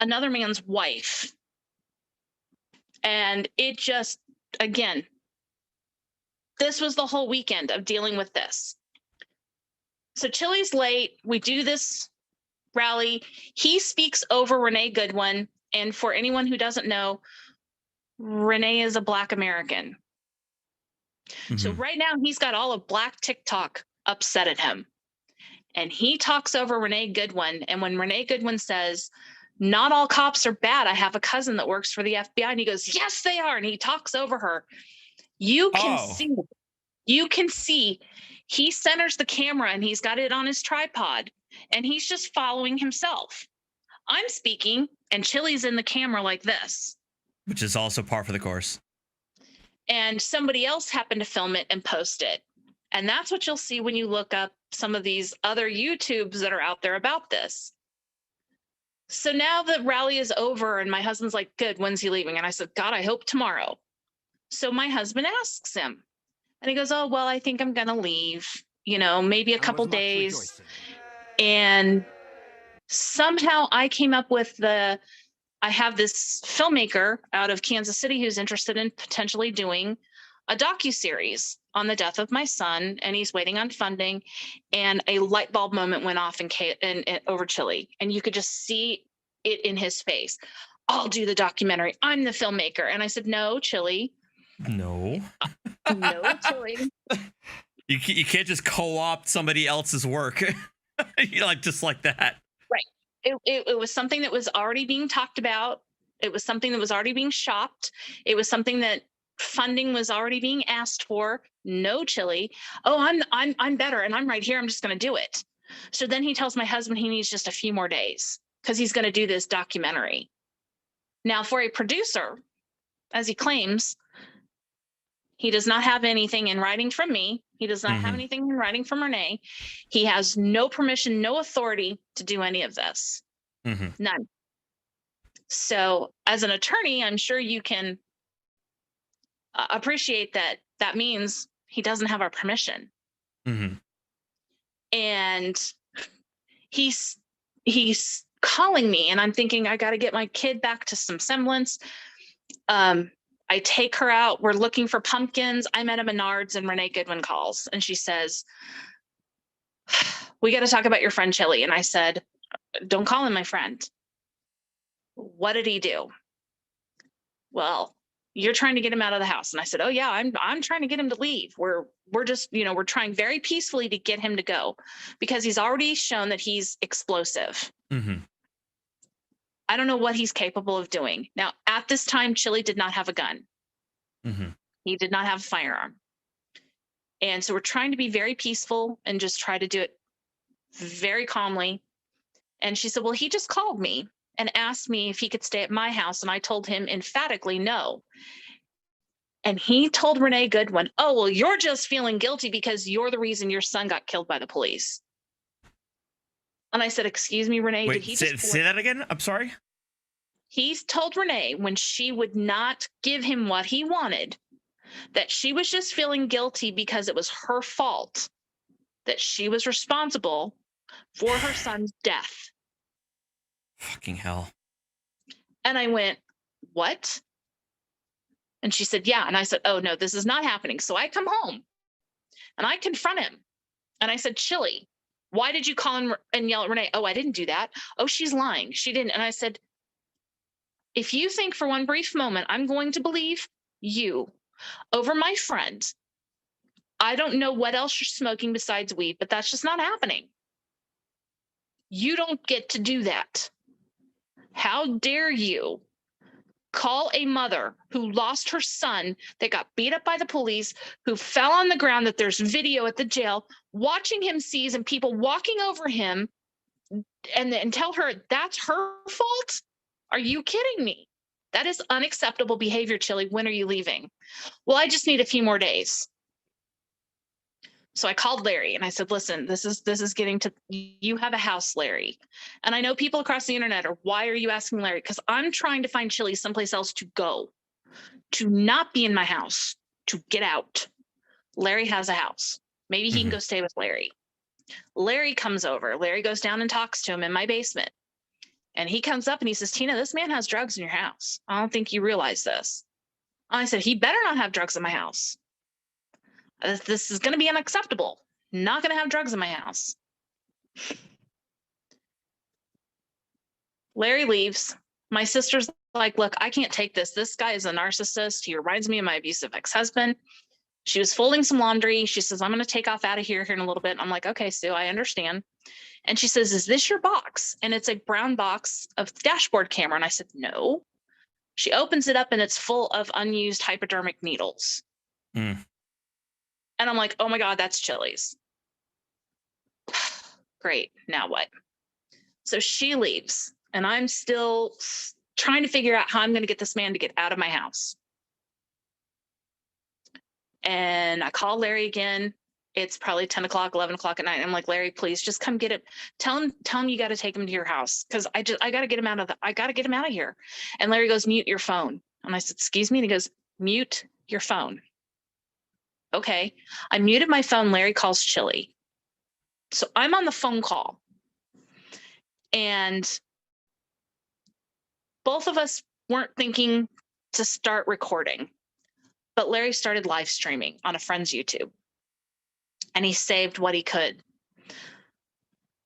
another man's wife. And it just, again, this was the whole weekend of dealing with this. So Chili's late. We do this rally. He speaks over Renee Goodwin. And for anyone who doesn't know, Renee is a Black American. So right now he's got all of Black TikTok upset at him. And he talks over Renee Goodwin. And when Renee Goodwin says, not all cops are bad, I have a cousin that works for the FBI. And he goes, yes, they are. And he talks over her. You can see he centers the camera, and he's got it on his tripod, and he's just following himself. I'm speaking, and Chili's in the camera like this. Which is also par for the course. And somebody else happened to film it and post it. And that's what you'll see when you look up some of these other YouTubes that are out there about this. So now the rally is over, and my husband's like, good, when's he leaving? And I said, God, I hope tomorrow. So my husband asks him, And he goes, oh, well, I think I'm going to leave, maybe a couple days. And somehow I came up with I have this filmmaker out of Kansas City who's interested in potentially doing a docuseries on the death of my son, and he's waiting on funding. And a light bulb moment went off in over Chili, and you could just see it in his face. I'll do the documentary. I'm the filmmaker. And I said, no, Chili. No. No, Chili. You can't just co-opt somebody else's work. Just like that. Right. It was something that was already being talked about. It was something that was already being shopped. It was something that funding was already being asked for. No, Chili. Oh, I'm better, and I'm right here. I'm just going to do it. So then he tells my husband he needs just a few more days because he's going to do this documentary. Now, for a producer, as he claims, he does not have anything in writing from me. He does not have anything in writing from Renee. He has no permission, no authority to do any of this. None. So as an attorney, I'm sure you can appreciate that that means he doesn't have our permission. And he's calling me, and I'm thinking, I got to get my kid back to some semblance. I take her out. We're looking for pumpkins. I'm at a Menards, and Renee Goodwin calls, and she says, we got to talk about your friend Chili. And I said, don't call him my friend. What did he do? Well, you're trying to get him out of the house. And I said, oh yeah, I'm trying to get him to leave. We're just, we're trying very peacefully to get him to go because he's already shown that he's explosive. I don't know what he's capable of doing. Now, at this time, Chili did not have a gun. He did not have a firearm. And so we're trying to be very peaceful and just try to do it very calmly. And she said, well, he just called me and asked me if he could stay at my house. And I told him emphatically no. And he told Renee Goodwin, oh, well, you're just feeling guilty because you're the reason your son got killed by the police. And I said, excuse me, Renee, Wait, did he say that again? I'm sorry. He's told Renee when she would not give him what he wanted, that she was just feeling guilty because it was her fault, that she was responsible for her son's death. Fucking hell. And I went, what? And she said, yeah. And I said, oh, no, this is not happening. So I come home and I confront him. And I said, Chili, why did you call him and yell at Renee? Oh, I didn't do that. Oh, she's lying. She didn't. And I said, if you think for one brief moment I'm going to believe you over my friend, I don't know what else you're smoking besides weed, but that's just not happening. You don't get to do that. How dare you call a mother who lost her son, that got beat up by the police, who fell on the ground, that there's video at the jail, watching him seize and people walking over him, and tell her that's her fault? Are you kidding me? That is unacceptable behavior, Chili. When are you leaving? Well, I just need a few more days. So I called Larry and I said, listen, this is getting to, you have a house, Larry. And I know people across the internet are, why are you asking Larry? Because I'm trying to find Chili someplace else to go, to not be in my house, to get out. Larry has a house. Maybe he can go stay with Larry. Larry comes over. Larry goes down and talks to him in my basement. And he comes up and he says, Tina, this man has drugs in your house. I don't think you realize this. I said, he better not have drugs in my house. This is going to be unacceptable. Not going to have drugs in my house. Larry leaves. My sister's like, look, I can't take this. This guy is a narcissist. He reminds me of my abusive ex-husband. She was folding some laundry. She says, I'm going to take off out of here in a little bit. I'm like, okay, Sue, I understand. And she says, is this your box? And it's a brown box of dashboard camera. And I said, no. She opens it up and it's full of unused hypodermic needles. And I'm like, oh my God, that's Chili's. Great. Now what? So she leaves and I'm still trying to figure out how I'm going to get this man to get out of my house. And I call Larry again. It's probably 10 o'clock, 11 o'clock at night. I'm like, Larry, please just come get him. Tell him you got to take him to your house. Cause I got to get him out of here. And Larry goes, mute your phone. And I said, excuse me. And he goes, mute your phone. Okay. I muted my phone. Larry calls Chili. So I'm on the phone call. And both of us weren't thinking to start recording. But Larry started live streaming on a friend's YouTube. And he saved what he could.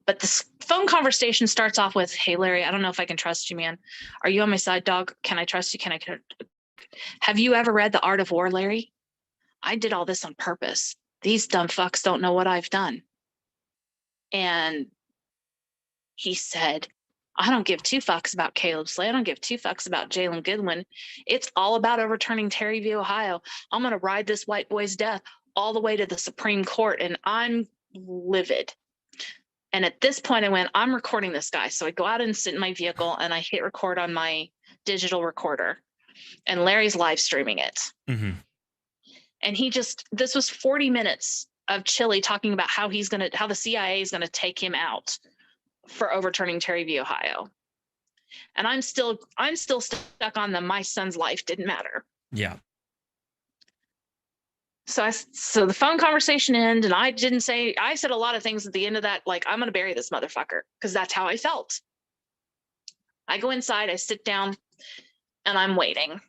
But this phone conversation starts off with, "Hey, Larry, I don't know if I can trust you, man. Are you on my side, dog? Can I trust you? Have you ever read The Art of War, Larry? I did all this on purpose. These dumb fucks don't know what I've done." And he said, "I don't give two fucks about Caleb Slay. I don't give two fucks about Jalen Goodwin. It's all about overturning Terry v. Ohio. I'm going to ride this white boy's death all the way to the Supreme Court." And I'm livid. And at this point I went, I'm recording this guy. So I go out and sit in my vehicle and I hit record on my digital recorder. And Larry's live streaming it. Mm-hmm. And this was 40 minutes of Chili talking about how the CIA is going to take him out for overturning Terry v. Ohio. And I'm still stuck on my son's life didn't matter. Yeah. So the phone conversation ended, and I said a lot of things at the end of that, like, I'm going to bury this motherfucker, because that's how I felt. I go inside, I sit down, and I'm waiting.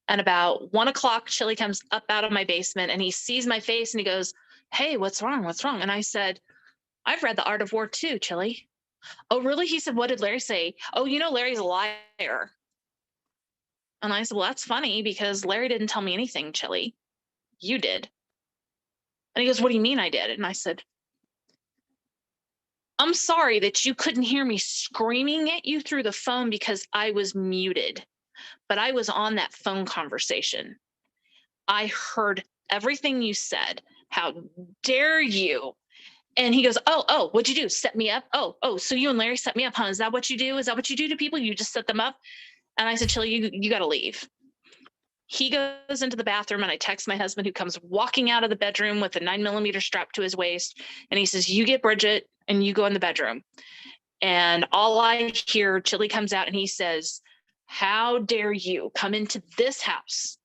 And about 1 o'clock, Chili comes up out of my basement, and he sees my face, and he goes, "Hey, what's wrong? What's wrong?" And I said, "I've read The Art of War too, Chili." "Oh, really?" He said, "What did Larry say?" "Oh, Larry's a liar." And I said, "Well, that's funny, because Larry didn't tell me anything, Chili. You did." And he goes, "What do you mean I did?" And I said, "I'm sorry that you couldn't hear me screaming at you through the phone because I was muted, but I was on that phone conversation. I heard everything you said. How dare you?" And he goes, oh, what'd you do? Set me up? Oh, so you and Larry set me up, huh? Is that what you do? Is that what you do to people? You just set them up?" And I said, "Chili, you got to leave." He goes into the bathroom, and I text my husband, who comes walking out of the bedroom with a 9mm strapped to his waist. And he says, "You get Bridget and you go in the bedroom." And all I hear, Chili comes out and he says, "How dare you come into this house,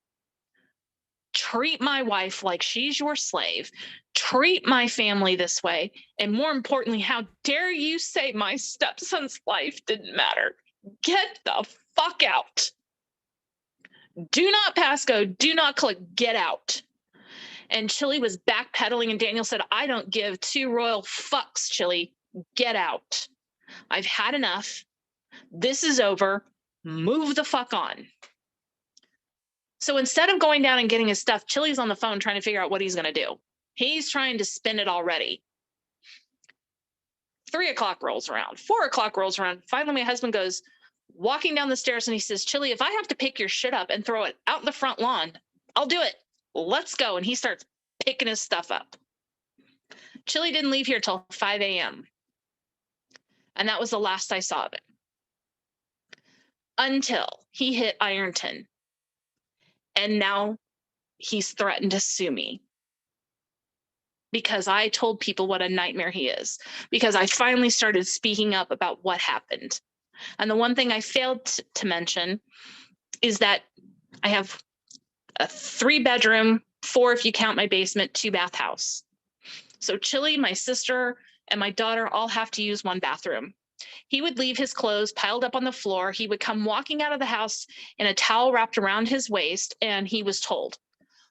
treat my wife like she's your slave, treat my family this way, and more importantly, how dare you say my stepson's life didn't matter? Get the fuck out. Do not pass go. Do not click. Get out." And Chili was backpedaling, and Daniel said, "I don't give two royal fucks, Chili. Get out. I've had enough. This is over. Move the fuck on." So instead of going down and getting his stuff, Chili's on the phone trying to figure out what he's going to do. He's trying to spin it already. 3 o'clock rolls around. 4 o'clock rolls around. Finally, my husband goes walking down the stairs, and he says, "Chili, if I have to pick your shit up and throw it out in the front lawn, I'll do it. Let's go." And he starts picking his stuff up. Chili didn't leave here till 5 a.m. And that was the last I saw of it. Until he hit Ironton. And now he's threatened to sue me. Because I told people what a nightmare he is. Because I finally started speaking up about what happened. And the one thing I failed to mention is that I have a 3-bedroom, 4 if you count my basement, 2-bath house. So Chili, my sister, and my daughter all have to use one bathroom. He would leave his clothes piled up on the floor. He would come walking out of the house in a towel wrapped around his waist, and he was told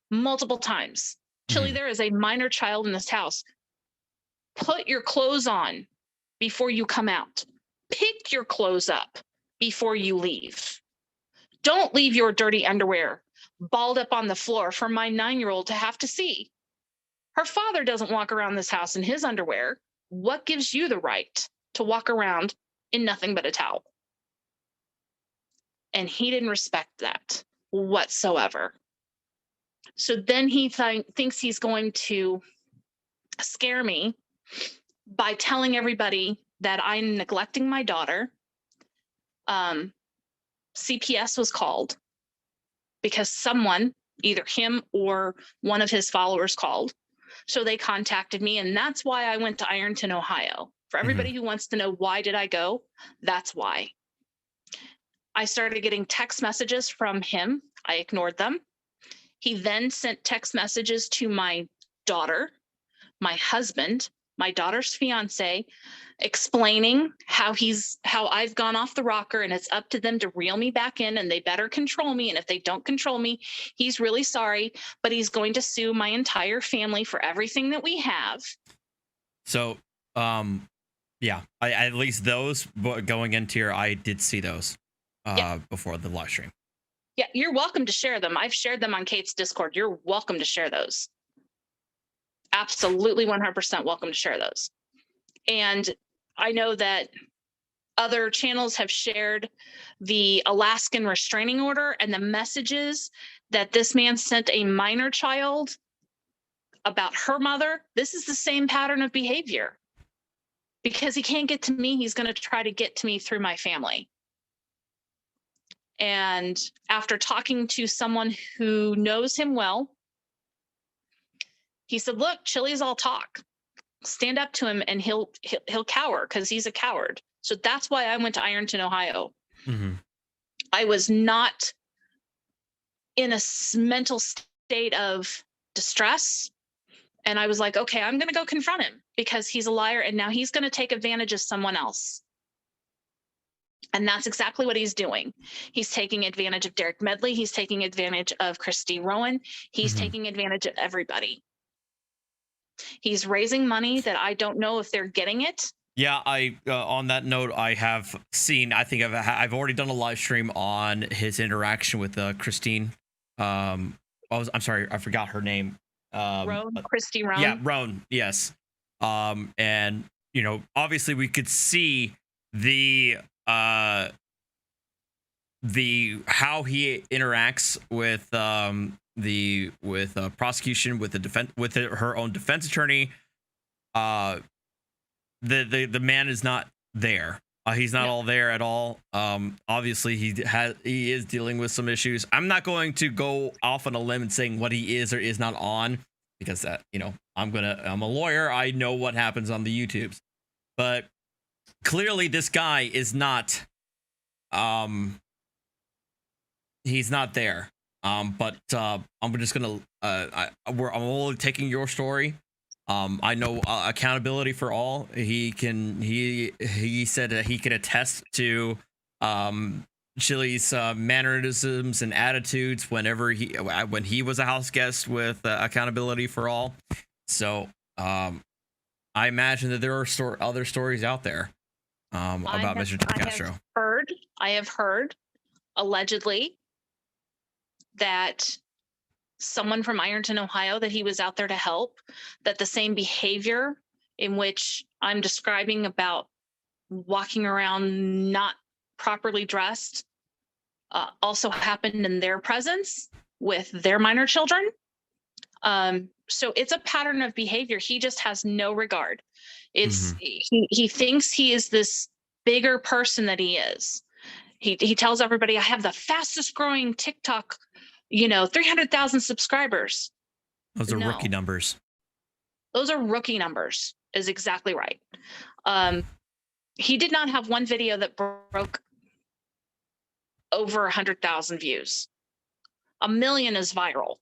multiple times, "Chili, there is a minor child in this house. Put your clothes on before you come out. Pick your clothes up before you leave. Don't leave your dirty underwear balled up on the floor for my 9-year-old to have to see. Her father doesn't walk around this house in his underwear. What gives you the right to walk around in nothing but a towel?" And he didn't respect that whatsoever. So then he thinks he's going to scare me by telling everybody that I'm neglecting my daughter. CPS was called because someone, either him or one of his followers, called. So they contacted me, and that's why I went to Ironton, Ohio. For everybody who wants to know why did I go, that's why. I started getting text messages from him. I ignored them. He then sent text messages to my daughter, my husband, my daughter's fiance, explaining how I've gone off the rocker and it's up to them to reel me back in and they better control me. And if they don't control me, he's really sorry, but he's going to sue my entire family for everything that we have. So, yeah, I at least those going into here, I did see those before the live stream. Yeah, you're welcome to share them. I've shared them on Kate's Discord. You're welcome to share those. Absolutely 100% welcome to share those. And I know that other channels have shared the Alaskan restraining order and the messages that this man sent a minor child about her mother. This is the same pattern of behavior. Because he can't get to me, he's going to try to get to me through my family. And after talking to someone who knows him well, he said, look, Chili's all talk. Stand up to him and he'll cower because he's a coward. So that's why I went to Ironton, Ohio. Mm-hmm. I was not in a mental state of distress. And I was like, okay, I'm going to go confront him because he's a liar. And now he's going to take advantage of someone else. And that's exactly what he's doing. He's taking advantage of Derek Medley. He's taking advantage of Christy Rowan. He's taking advantage of everybody. He's raising money that I don't know if they're getting it. Yeah, I on that note, I have seen. I think I've already done a live stream on his interaction with Christine. I'm sorry, I forgot her name. Roan, Christy Roan. Yeah, Roan. Yes. And you know, obviously, we could see the how he interacts with prosecution, with the defense, with her own defense attorney. The man is not there. He's not all there at all. Obviously he is dealing with some issues. I'm not going to go off on a limb and saying what he is or is not on, because you know, I'm a lawyer. I know what happens on the YouTubes, but clearly this guy is not, he's not there. But I'm just gonna I'm only taking your story. I know accountability for all. He said that he can attest to Chili's mannerisms and attitudes when he was a house guest with accountability for all. So I imagine that there are other stories out there about Mr. DeCastro. I have heard allegedly that someone from Ironton, Ohio, that he was out there to help, that the same behavior in which I'm describing about walking around not properly dressed also happened in their presence with their minor children. So it's a pattern of behavior. He just has no regard. It's he thinks he is this bigger person that he is. He tells everybody, I have the fastest growing TikTok, 300,000 subscribers. Those are rookie numbers. Those are rookie numbers, is exactly right. He did not have one video that broke over 100,000 views. 1 million is viral.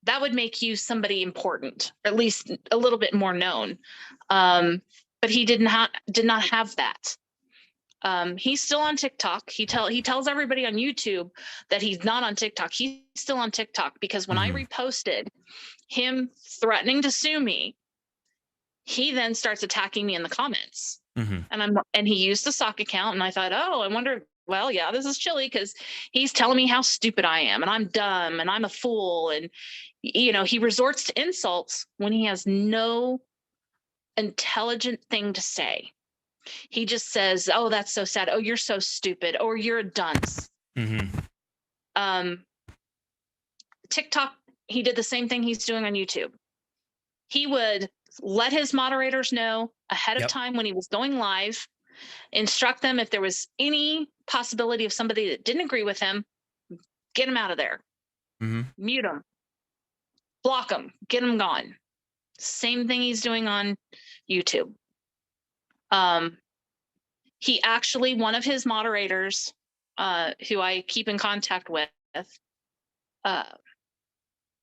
That would make you somebody important, or at least a little bit more known. But he did not have that. He's still on TikTok. He tells everybody on YouTube that he's not on TikTok. He's still on TikTok because when I reposted him threatening to sue me, he then starts attacking me in the comments. And he used the sock account, and I thought, oh, I wonder. Well, yeah, this is Chili because he's telling me how stupid I am, and I'm dumb, and I'm a fool, and he resorts to insults when he has no intelligent thing to say. He just says, oh, that's so sad. Oh, you're so stupid. Or you're a dunce. TikTok, he did the same thing he's doing on YouTube. He would let his moderators know ahead of time when he was going live, instruct them if there was any possibility of somebody that didn't agree with him, get him out of there. Mute him. Block him. Get him gone. Same thing he's doing on YouTube. He actually, one of his moderators, who I keep in contact with,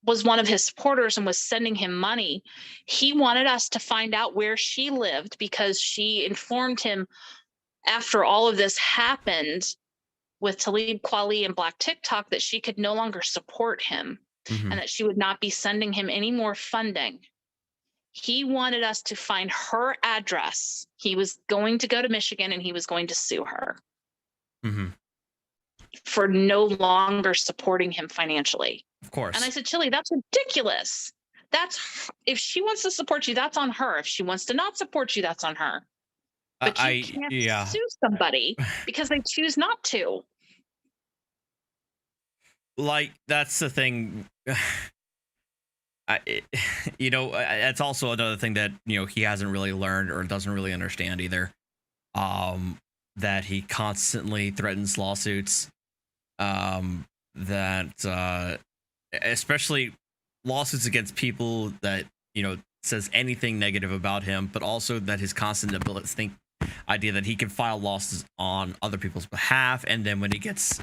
was one of his supporters and was sending him money. He wanted us to find out where she lived because she informed him after all of this happened with Talib Kweli and Black TikTok that she could no longer support him Mhm. and that she would not be sending him any more funding. He wanted us to find her address. He was going to go to Michigan and he was going to sue her Mhm. for no longer supporting him financially. Of course. And I said, Chili, that's ridiculous. If she wants to support you, that's on her. If she wants to not support you, that's on her. But you can't sue somebody because they choose not to. Like, that's the thing. That's also another thing that, he hasn't really learned or doesn't really understand either. That he constantly threatens lawsuits. Especially lawsuits against people that, says anything negative about him, but also that his constant idea that he can file lawsuits on other people's behalf, and then when he gets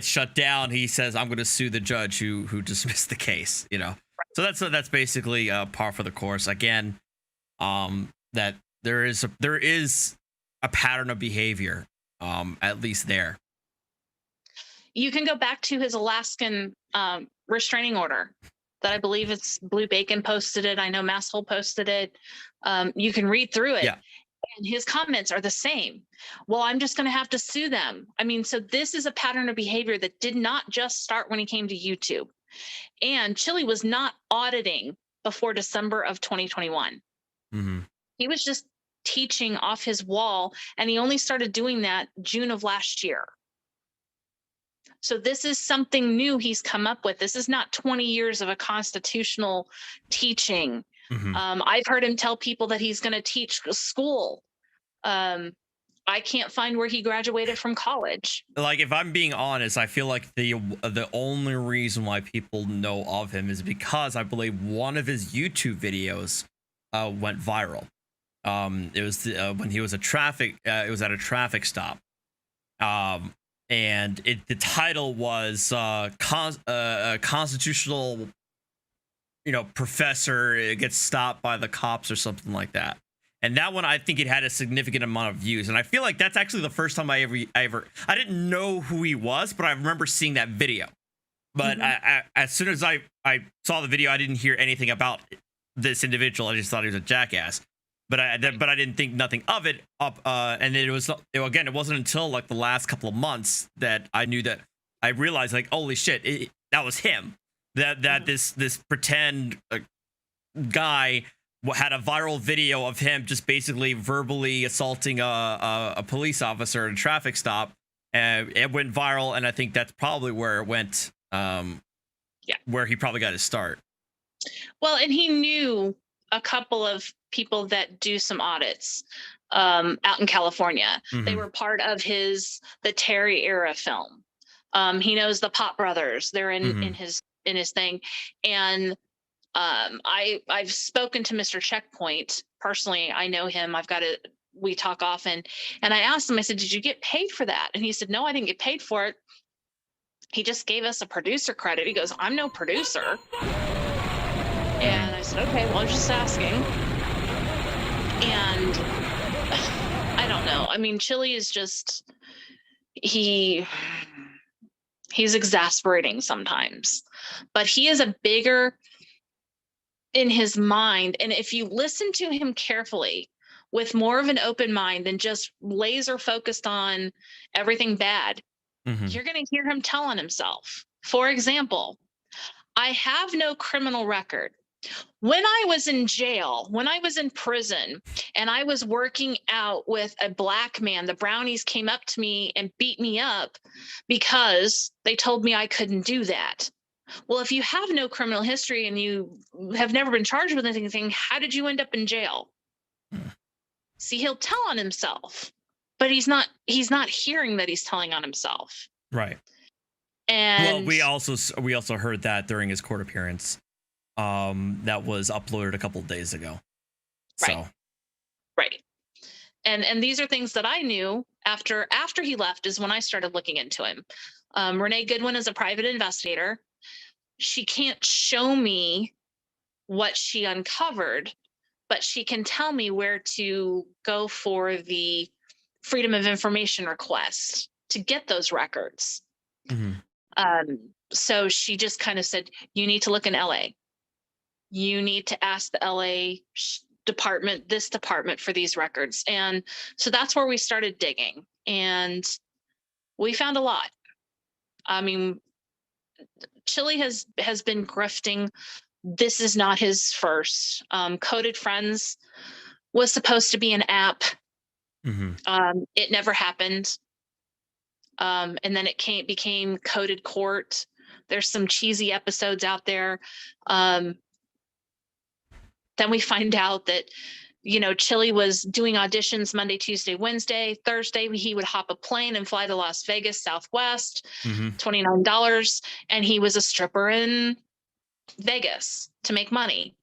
shut down, he says, "I'm going to sue the judge who dismissed the case." So that's basically par for the course. Again, that there is a pattern of behavior, at least there. You can go back to his Alaskan restraining order that I believe it's Blue Bacon posted it. I know Masshole posted it. You can read through it. Yeah. And his comments are the same. Well, I'm just going to have to sue them. I mean, so this is a pattern of behavior that did not just start when he came to YouTube. And Chili was not auditing before December of 2021. Mm-hmm. He was just teaching off his wall, and he only started doing that June of last year. So this is something new he's come up with. This is not 20 years of a constitutional teaching. Mm-hmm. I've heard him tell people that he's going to teach school. I can't find where he graduated from college. Like, if I'm being honest, I feel like the only reason why people know of him is because I believe one of his YouTube videos went viral. It was when he was it was at a traffic stop. And the title was constitutional, professor gets stopped by the cops or something like that. And that one, I think it had a significant amount of views. And I feel like that's actually the first time I didn't know who he was, but I remember seeing that video. But Mm-hmm. as soon as I saw the video, I didn't hear anything about this individual. I just thought he was a jackass. But I didn't think nothing of it up. And it wasn't until like the last couple of months that I realized, like, holy shit, that was him. That this pretend guy had a viral video of him just basically verbally assaulting a police officer at a traffic stop, and it went viral. And I think that's probably where it went. Where he probably got his start. Well, and he knew a couple of people that do some audits out in California. Mm-hmm. They were part of the Terry era film. He knows the Pop Brothers. They're in his thing. And I've spoken to Mr. Checkpoint personally. I know him. We talk often. And I asked him, I said, did you get paid for that? And he said, no, I didn't get paid for it. He just gave us a producer credit. He goes, I'm no producer. And I said, okay, well, I'm just asking. And I don't know. I mean, Chili is just, he's exasperating sometimes, but he is a bigger in his mind. And if you listen to him carefully with more of an open mind than just laser focused on everything bad, you're going to hear him tell on himself. For example, I have no criminal record. When I was in jail, when I was in prison, and I was working out with a black man, the brownies came up to me and beat me up because they told me I couldn't do that. Well, if you have no criminal history and you have never been charged with anything, how did you end up in jail? See, he'll tell on himself, but he's not hearing that he's telling on himself. Right. And well, we also heard that during his court appearance. That was uploaded a couple of days ago. Right. So. Right. And these are things that I knew after he left is when I started looking into him. Renee Goodwin is a private investigator. she can't show me what she uncovered, but she can tell me where to go for the Freedom of Information request to get those records. So she just kind of said, you need to look in LA. You need to ask the LA department, this department, for these records. And so that's where we started digging. And we found a lot. I mean, Chili has been grifting. This is not his first. Coded Friends was supposed to be an app. It never happened. And then it became Coded Court. There's some cheesy episodes out there. Then we find out that, you know, Chili was doing auditions Monday, Tuesday, Wednesday. Thursday, he would hop a plane and fly to Las Vegas, Southwest, $29. And he was a stripper in Vegas to make money.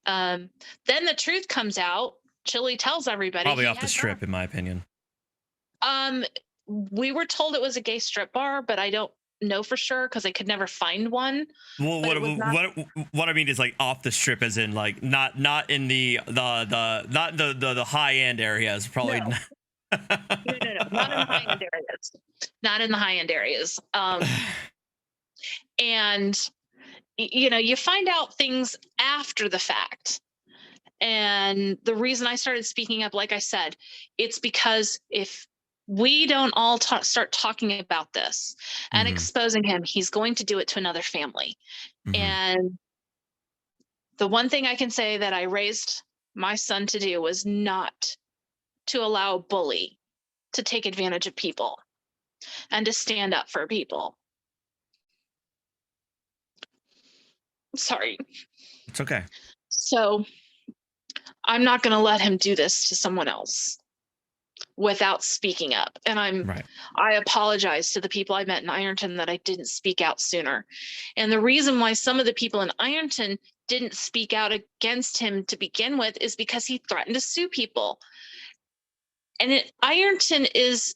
Then the truth comes out. Chili tells everybody. Probably off the strip, in my opinion. We were told it was a gay strip bar, but I don't know for sure because I could never find one. Well, what I mean is like off the strip, as in like not in the high end areas. Probably. No. No, not in the high end areas. Not in the high end areas. And you know, you find out things after the fact. And the reason I started speaking up, like I said, it's because if we don't all start talking about this and exposing him, he's going to do it to another family. And the one thing I can say that I raised my son to do was not to allow a bully to take advantage of people and to stand up for people. Sorry. It's okay. So I'm not going to let him do this to someone else without speaking up. And I apologize to the people I met in Ironton that I didn't speak out sooner. And the reason why some of the people in Ironton didn't speak out against him to begin with is because he threatened to sue people. And Ironton is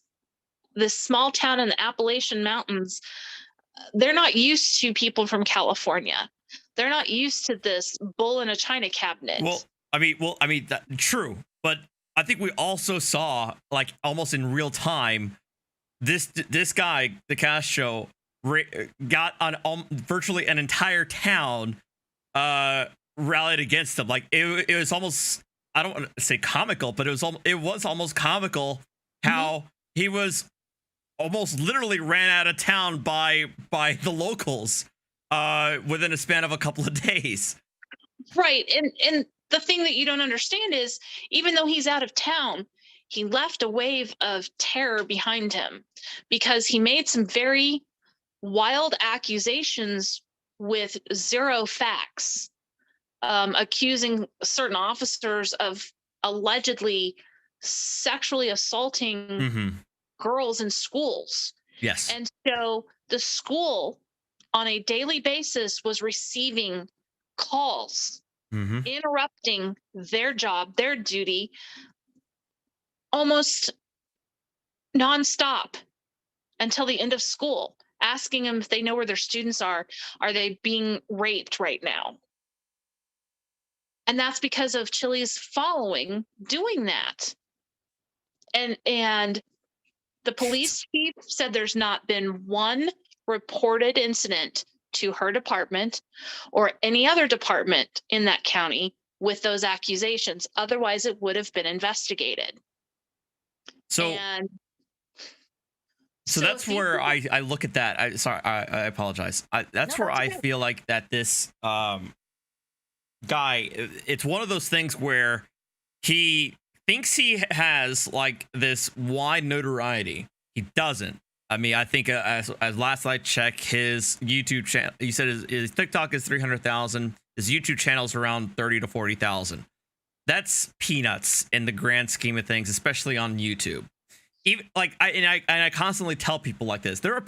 this small town in the Appalachian Mountains. They're not used to people from California. They're not used to this bull in a china cabinet. Well, I mean, true. But I think we also saw, like, almost in real time, this guy, DeCastro, got on virtually an entire town rallied against him. Like, it was almost, I don't want to say comical, but it was almost comical how he was almost literally ran out of town by the locals within a span of a couple of days. Right. And the thing that you don't understand is, even though he's out of town, he left a wave of terror behind him because he made some very wild accusations with zero facts, accusing certain officers of allegedly sexually assaulting girls in schools. Yes. And so the school on a daily basis was receiving calls interrupting their job, their duty, almost nonstop until the end of school, asking them if they know where their students are. Are they being raped right now? And that's because of Chili's following doing that. And the police chief said there's not been one reported incident to her department or any other department in that county with those accusations. Otherwise, it would have been investigated. So that's where I look at that. I apologize. That's where I feel like that this guy, it's one of those things where he thinks he has like this wide notoriety. He doesn't. I mean, I think as last I checked, his YouTube channel, he said his TikTok is 300,000. His YouTube channel is around 30 to 40,000. That's peanuts in the grand scheme of things, especially on YouTube. Even like I constantly tell people like this. There are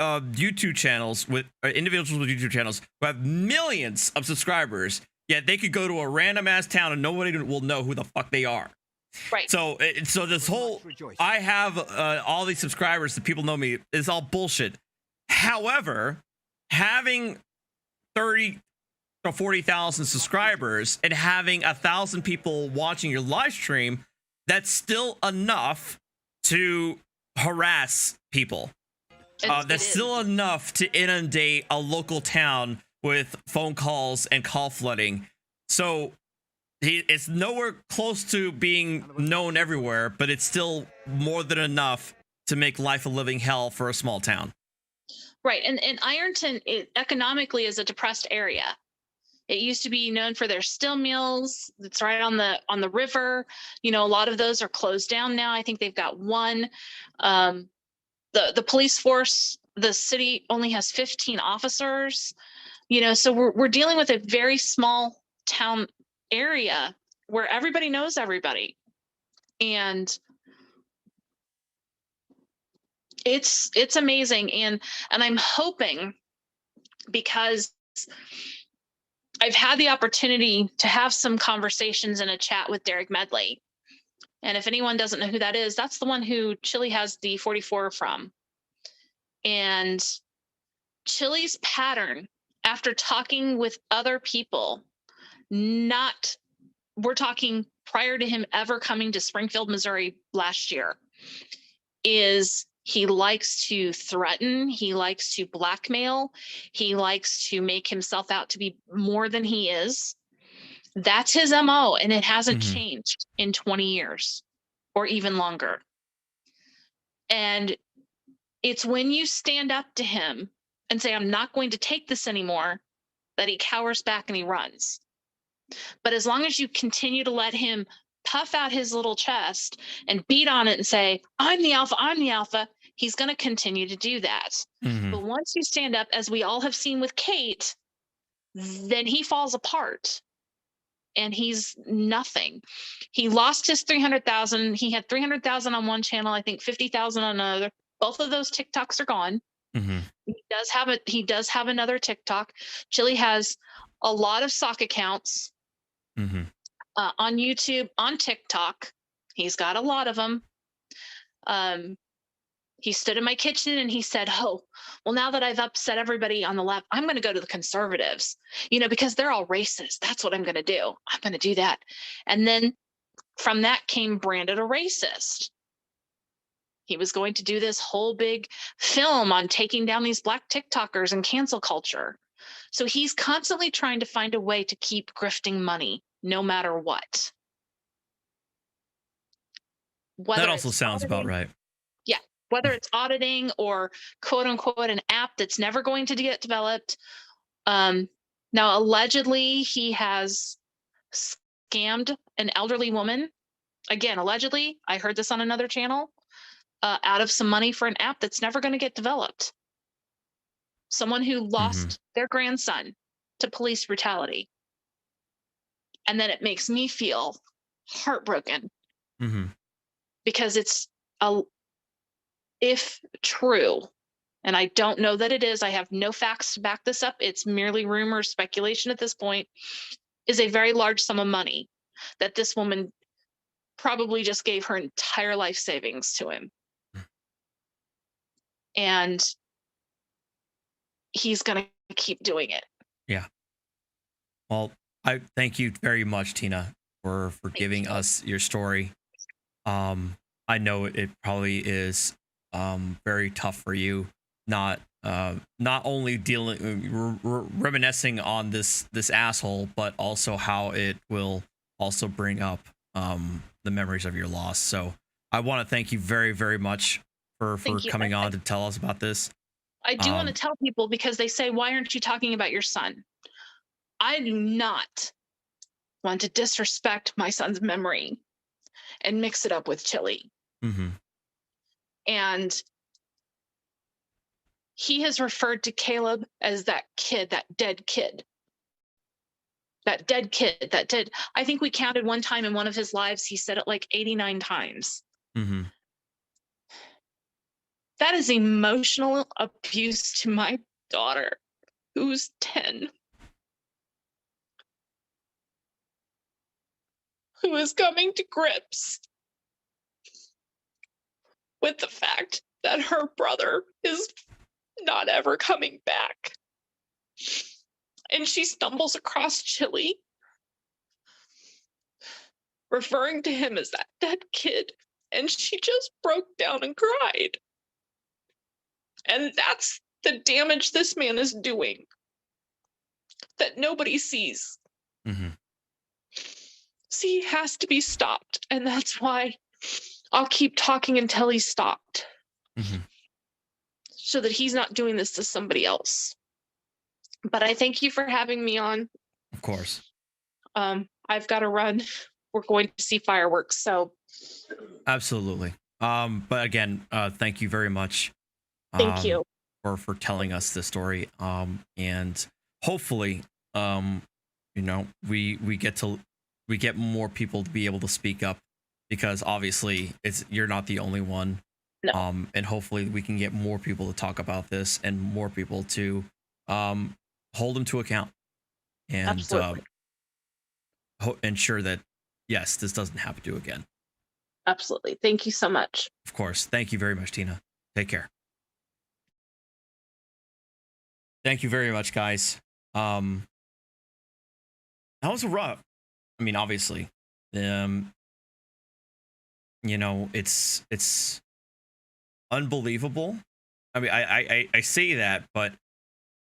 YouTube channels with individuals with YouTube channels who have millions of subscribers, yet they could go to a random ass town and nobody will know who the fuck they are. Right. So this whole I have all these subscribers that people know me is all bullshit. However, having 30 to 40,000 subscribers and having 1,000 people watching your live stream, that's still enough to harass people. That's still enough to inundate a local town with phone calls and call flooding. So it's nowhere close to being known everywhere, but it's still more than enough to make life a living hell for a small town. Right. And Ironton economically is a depressed area. It used to be known for their steel mills. It's right on the river. You know, a lot of those are closed down now. I think they've got one. The police force, the city only has 15 officers. You know, so we're dealing with a very small town area where everybody knows everybody. And it's amazing. And I'm hoping, because I've had the opportunity to have some conversations in a chat with Derek Medley. And if anyone doesn't know who that is, that's the one who Chili has the 44 from. And Chili's pattern, after talking with other people, we're talking prior to him ever coming to Springfield, Missouri last year, is he likes to threaten, he likes to blackmail, he likes to make himself out to be more than he is. That's his MO, and it hasn't changed in 20 years or even longer. And it's when you stand up to him and say, I'm not going to take this anymore, that he cowers back and he runs. But as long as you continue to let him puff out his little chest and beat on it and say, I'm the alpha, he's going to continue to do that. But once you stand up, as we all have seen with Kate, then he falls apart and he's nothing. He lost his 300,000. He had 300,000 on one channel, I think 50,000 on another. Both of those TikToks are gone. He does have another TikTok. Chili has a lot of sock accounts on YouTube, on TikTok. He's got a lot of them. He stood in my kitchen and he said, oh, well, now that I've upset everybody on the left, I'm going to go to the conservatives, you know, because they're all racist. That's what I'm going to do. I'm going to do that. And then from that came branded a racist. He was going to do this whole big film on taking down these Black TikTokers and cancel culture. So he's constantly trying to find a way to keep grifting money, no matter what. That also sounds about right. Yeah. Whether it's auditing or quote unquote an app that's never going to get developed. Now, allegedly, he has scammed an elderly woman. Again, allegedly, I heard this on another channel, out of some money for an app that's never going to get developed. Someone who lost their grandson to police brutality. And then it makes me feel heartbroken because it's if true, and I don't know that it is, I have no facts to back this up, it's merely rumor, speculation at this point, is a very large sum of money that this woman probably just gave her entire life savings to him. And he's going to keep doing it. Yeah. Well, I thank you very much, Tina, for giving us your story. I know it probably is very tough for you, not only reminiscing on this asshole, but also how it will also bring up the memories of your loss. So I want to thank you very, very much for coming on to tell us about this. I do want to tell people, because they say, why aren't you talking about your son? I do not want to disrespect my son's memory and mix it up with Chili. And he has referred to Caleb as that kid, that dead kid. That dead kid, that dead. I think we counted one time in one of his lives, he said it like 89 times. That is emotional abuse to my daughter, who's 10. Who is coming to grips with the fact that her brother is not ever coming back. and she stumbles across Chili, referring to him as that dead kid, and she just broke down and cried. And that's the damage this man is doing that nobody sees. Mm-hmm. See, he has to be stopped, and that's why I'll keep talking until he's stopped. Mm-hmm. So that he's not doing this to somebody else. But I thank you for having me on. Of course. I've got to run. We're going to see fireworks, so. Absolutely. But again, thank you very much. Thank you. For telling us the story. And hopefully, you know, we get more people to be able to speak up, because obviously you're not the only one. No. And hopefully we can get more people to talk about this and more people to hold them to account and ensure that, yes, this doesn't happen to again. Absolutely. Thank you so much. Of course. Thank you very much, Tina. Take care. Thank you very much, guys. That was rough. I mean, obviously, you know, it's unbelievable. I mean, I say that, but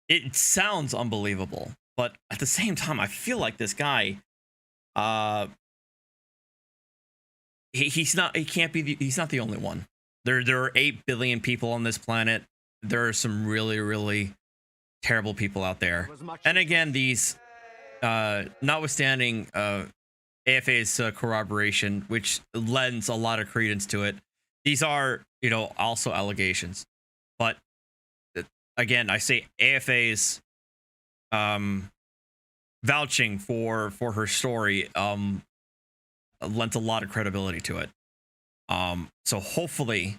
it sounds unbelievable. But at the same time, I feel like this guy, he's not the only one. There are 8 billion people on this planet. There are some really, really terrible people out there. And again, these, notwithstanding AFA's corroboration, which lends a lot of credence to it, these are, you know, also allegations. But again, I say AFA's vouching for her story lent a lot of credibility to it. So hopefully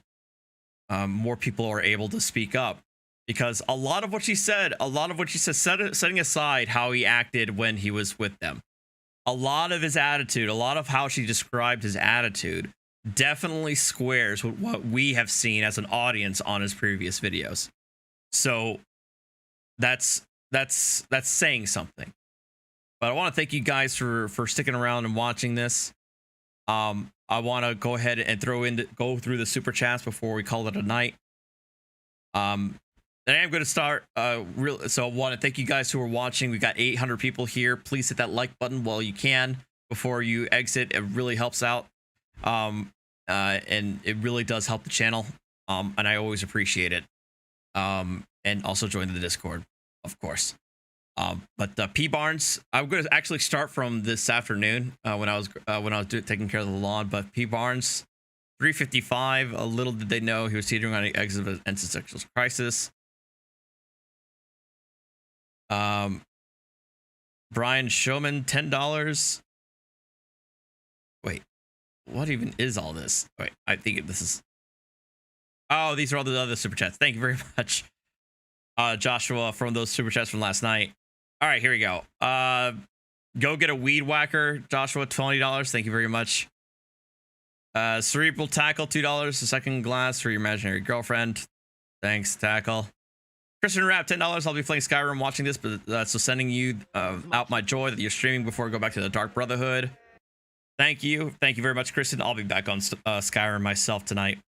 more people are able to speak up, because a lot of what she said, setting aside how he acted when he was with them, a lot of his attitude, a lot of how she described his attitude definitely squares with what we have seen as an audience on his previous videos. So that's saying something. But I want to thank you guys for sticking around and watching this. I want to go ahead and go through the super chats before we call it a night. And I am going to start so I want to thank you guys who are watching. We got 800 people here. Please hit that like button while you can before you exit. It really helps out. And it really does help the channel. And I always appreciate it. And also join the Discord, of course. But P Barnes, I'm going to actually start from this afternoon when I was taking care of the lawn. But P Barnes, 355. A little did they know he was teetering on the exit of an existential crisis. Brian Showman, $10. Wait, what even is all this? Wait, I think this is. Oh, these are all the other super chats. Thank you very much, Joshua, from those super chats from last night. All right, here we go. Go get a weed whacker, Joshua, $20. Thank you very much. Cerebral Tackle, $2. A second glass for your imaginary girlfriend. Thanks, Tackle. Christian Rap, $10. I'll be playing Skyrim watching this, but so sending you out my joy that you're streaming before I go back to the Dark Brotherhood. Thank you very much, Christian. I'll be back on Skyrim myself tonight.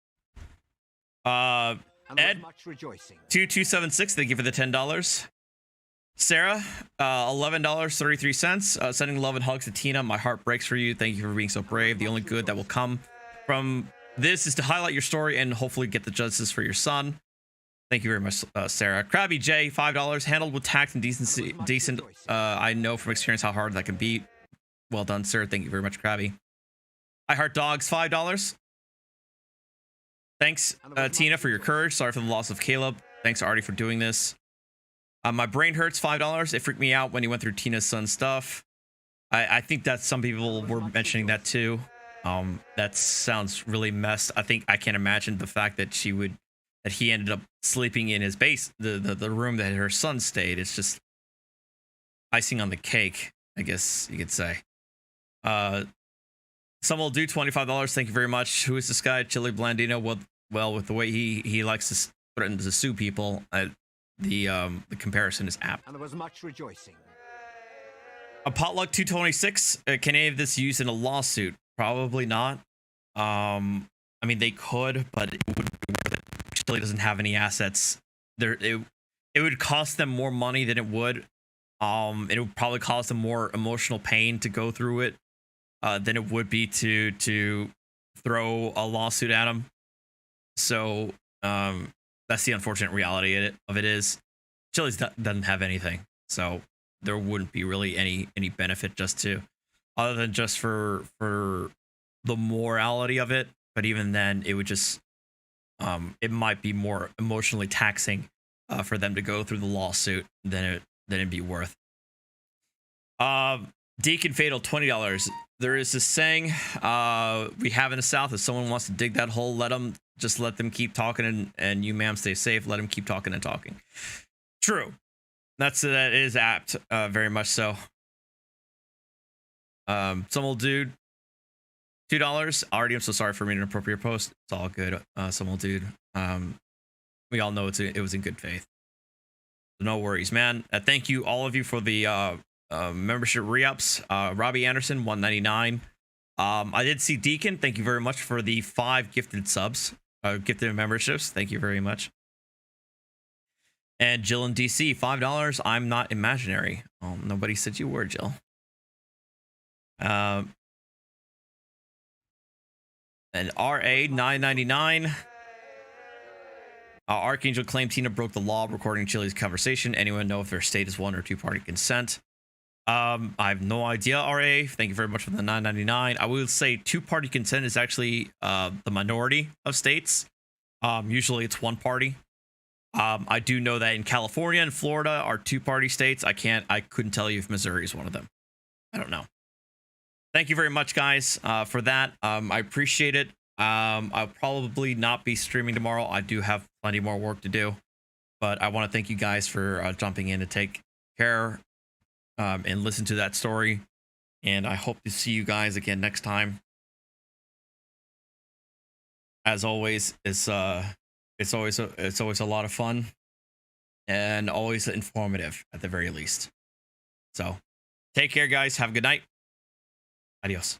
Ed, 2276, thank you for the $10. Sarah, $11.33. Sending love and hugs to Tina. My heart breaks for you. Thank you for being so brave. The only good that will come from this is to highlight your story and hopefully get the justice for your son. Thank you very much, Sarah. Krabby J, $5. Handled with tact and decency. Decent. I know from experience how hard that can be. Well done, sir. Thank you very much, Krabby. I Heart Dogs, $5. Thanks, Tina, for your courage. Sorry for the loss of Caleb. Thanks, Arty, for doing this. My brain hurts, $5. It freaked me out when he went through Tina's son's stuff. I think that some people were mentioning that too. That sounds really messed. I can't imagine the fact that he ended up sleeping in his the room that her son stayed. It's just icing on the cake, I guess you could say. Some will do $25. Thank you very much. Who is this guy? Chili Blandino. Well, with the way he likes to threaten to sue people, the comparison is apt. And there was much rejoicing. A potluck 226. Can any of this used in a lawsuit? Probably not. I mean, they could, but it would be worth it. Chile doesn't have any assets. It would cost them more money than it would. It would probably cause them more emotional pain to go through it than it would be to throw a lawsuit at them. So that's the unfortunate reality of it is Chile doesn't have anything, so there wouldn't be really any benefit just to other than just for the morality of it. But even then, it would just it might be more emotionally taxing for them to go through the lawsuit than it'd be worth. Deacon Fatal, $20. There is this saying we have in the South: if someone wants to dig that hole, let them keep talking, and you, ma'am, stay safe. Let them keep talking and talking. True, that is apt, very much so. Some old dude, $2. Arty, I'm so sorry for reading an inappropriate post. It's all good. Some old dude. We all know it was in good faith. No worries, man. Thank you, all of you, for the membership re-ups. Robbie Anderson, $1.99. I did see Deacon. Thank you very much for the 5 gifted subs, gifted memberships. Thank you very much. And Jill in DC, $5. I'm not imaginary. Oh, nobody said you were, Jill. And RA, $9.99. Archangel claimed Tina broke the law recording Chile's conversation. Anyone know if their state is 1 or 2 party consent? I have no idea, RA. Thank you very much for the $9.99. I will say 2 party consent is actually the minority of states. Usually it's 1 party. I do know that in California and Florida are 2 party states. I couldn't tell you if Missouri is one of them. I don't know. Thank you very much, guys, for that. I appreciate it. I'll probably not be streaming tomorrow. I do have plenty more work to do, but I want to thank you guys for jumping in to take care and listen to that story. And I hope to see you guys again next time. As always, it's always a lot of fun and always informative at the very least. So take care, guys. Have a good night. Adios.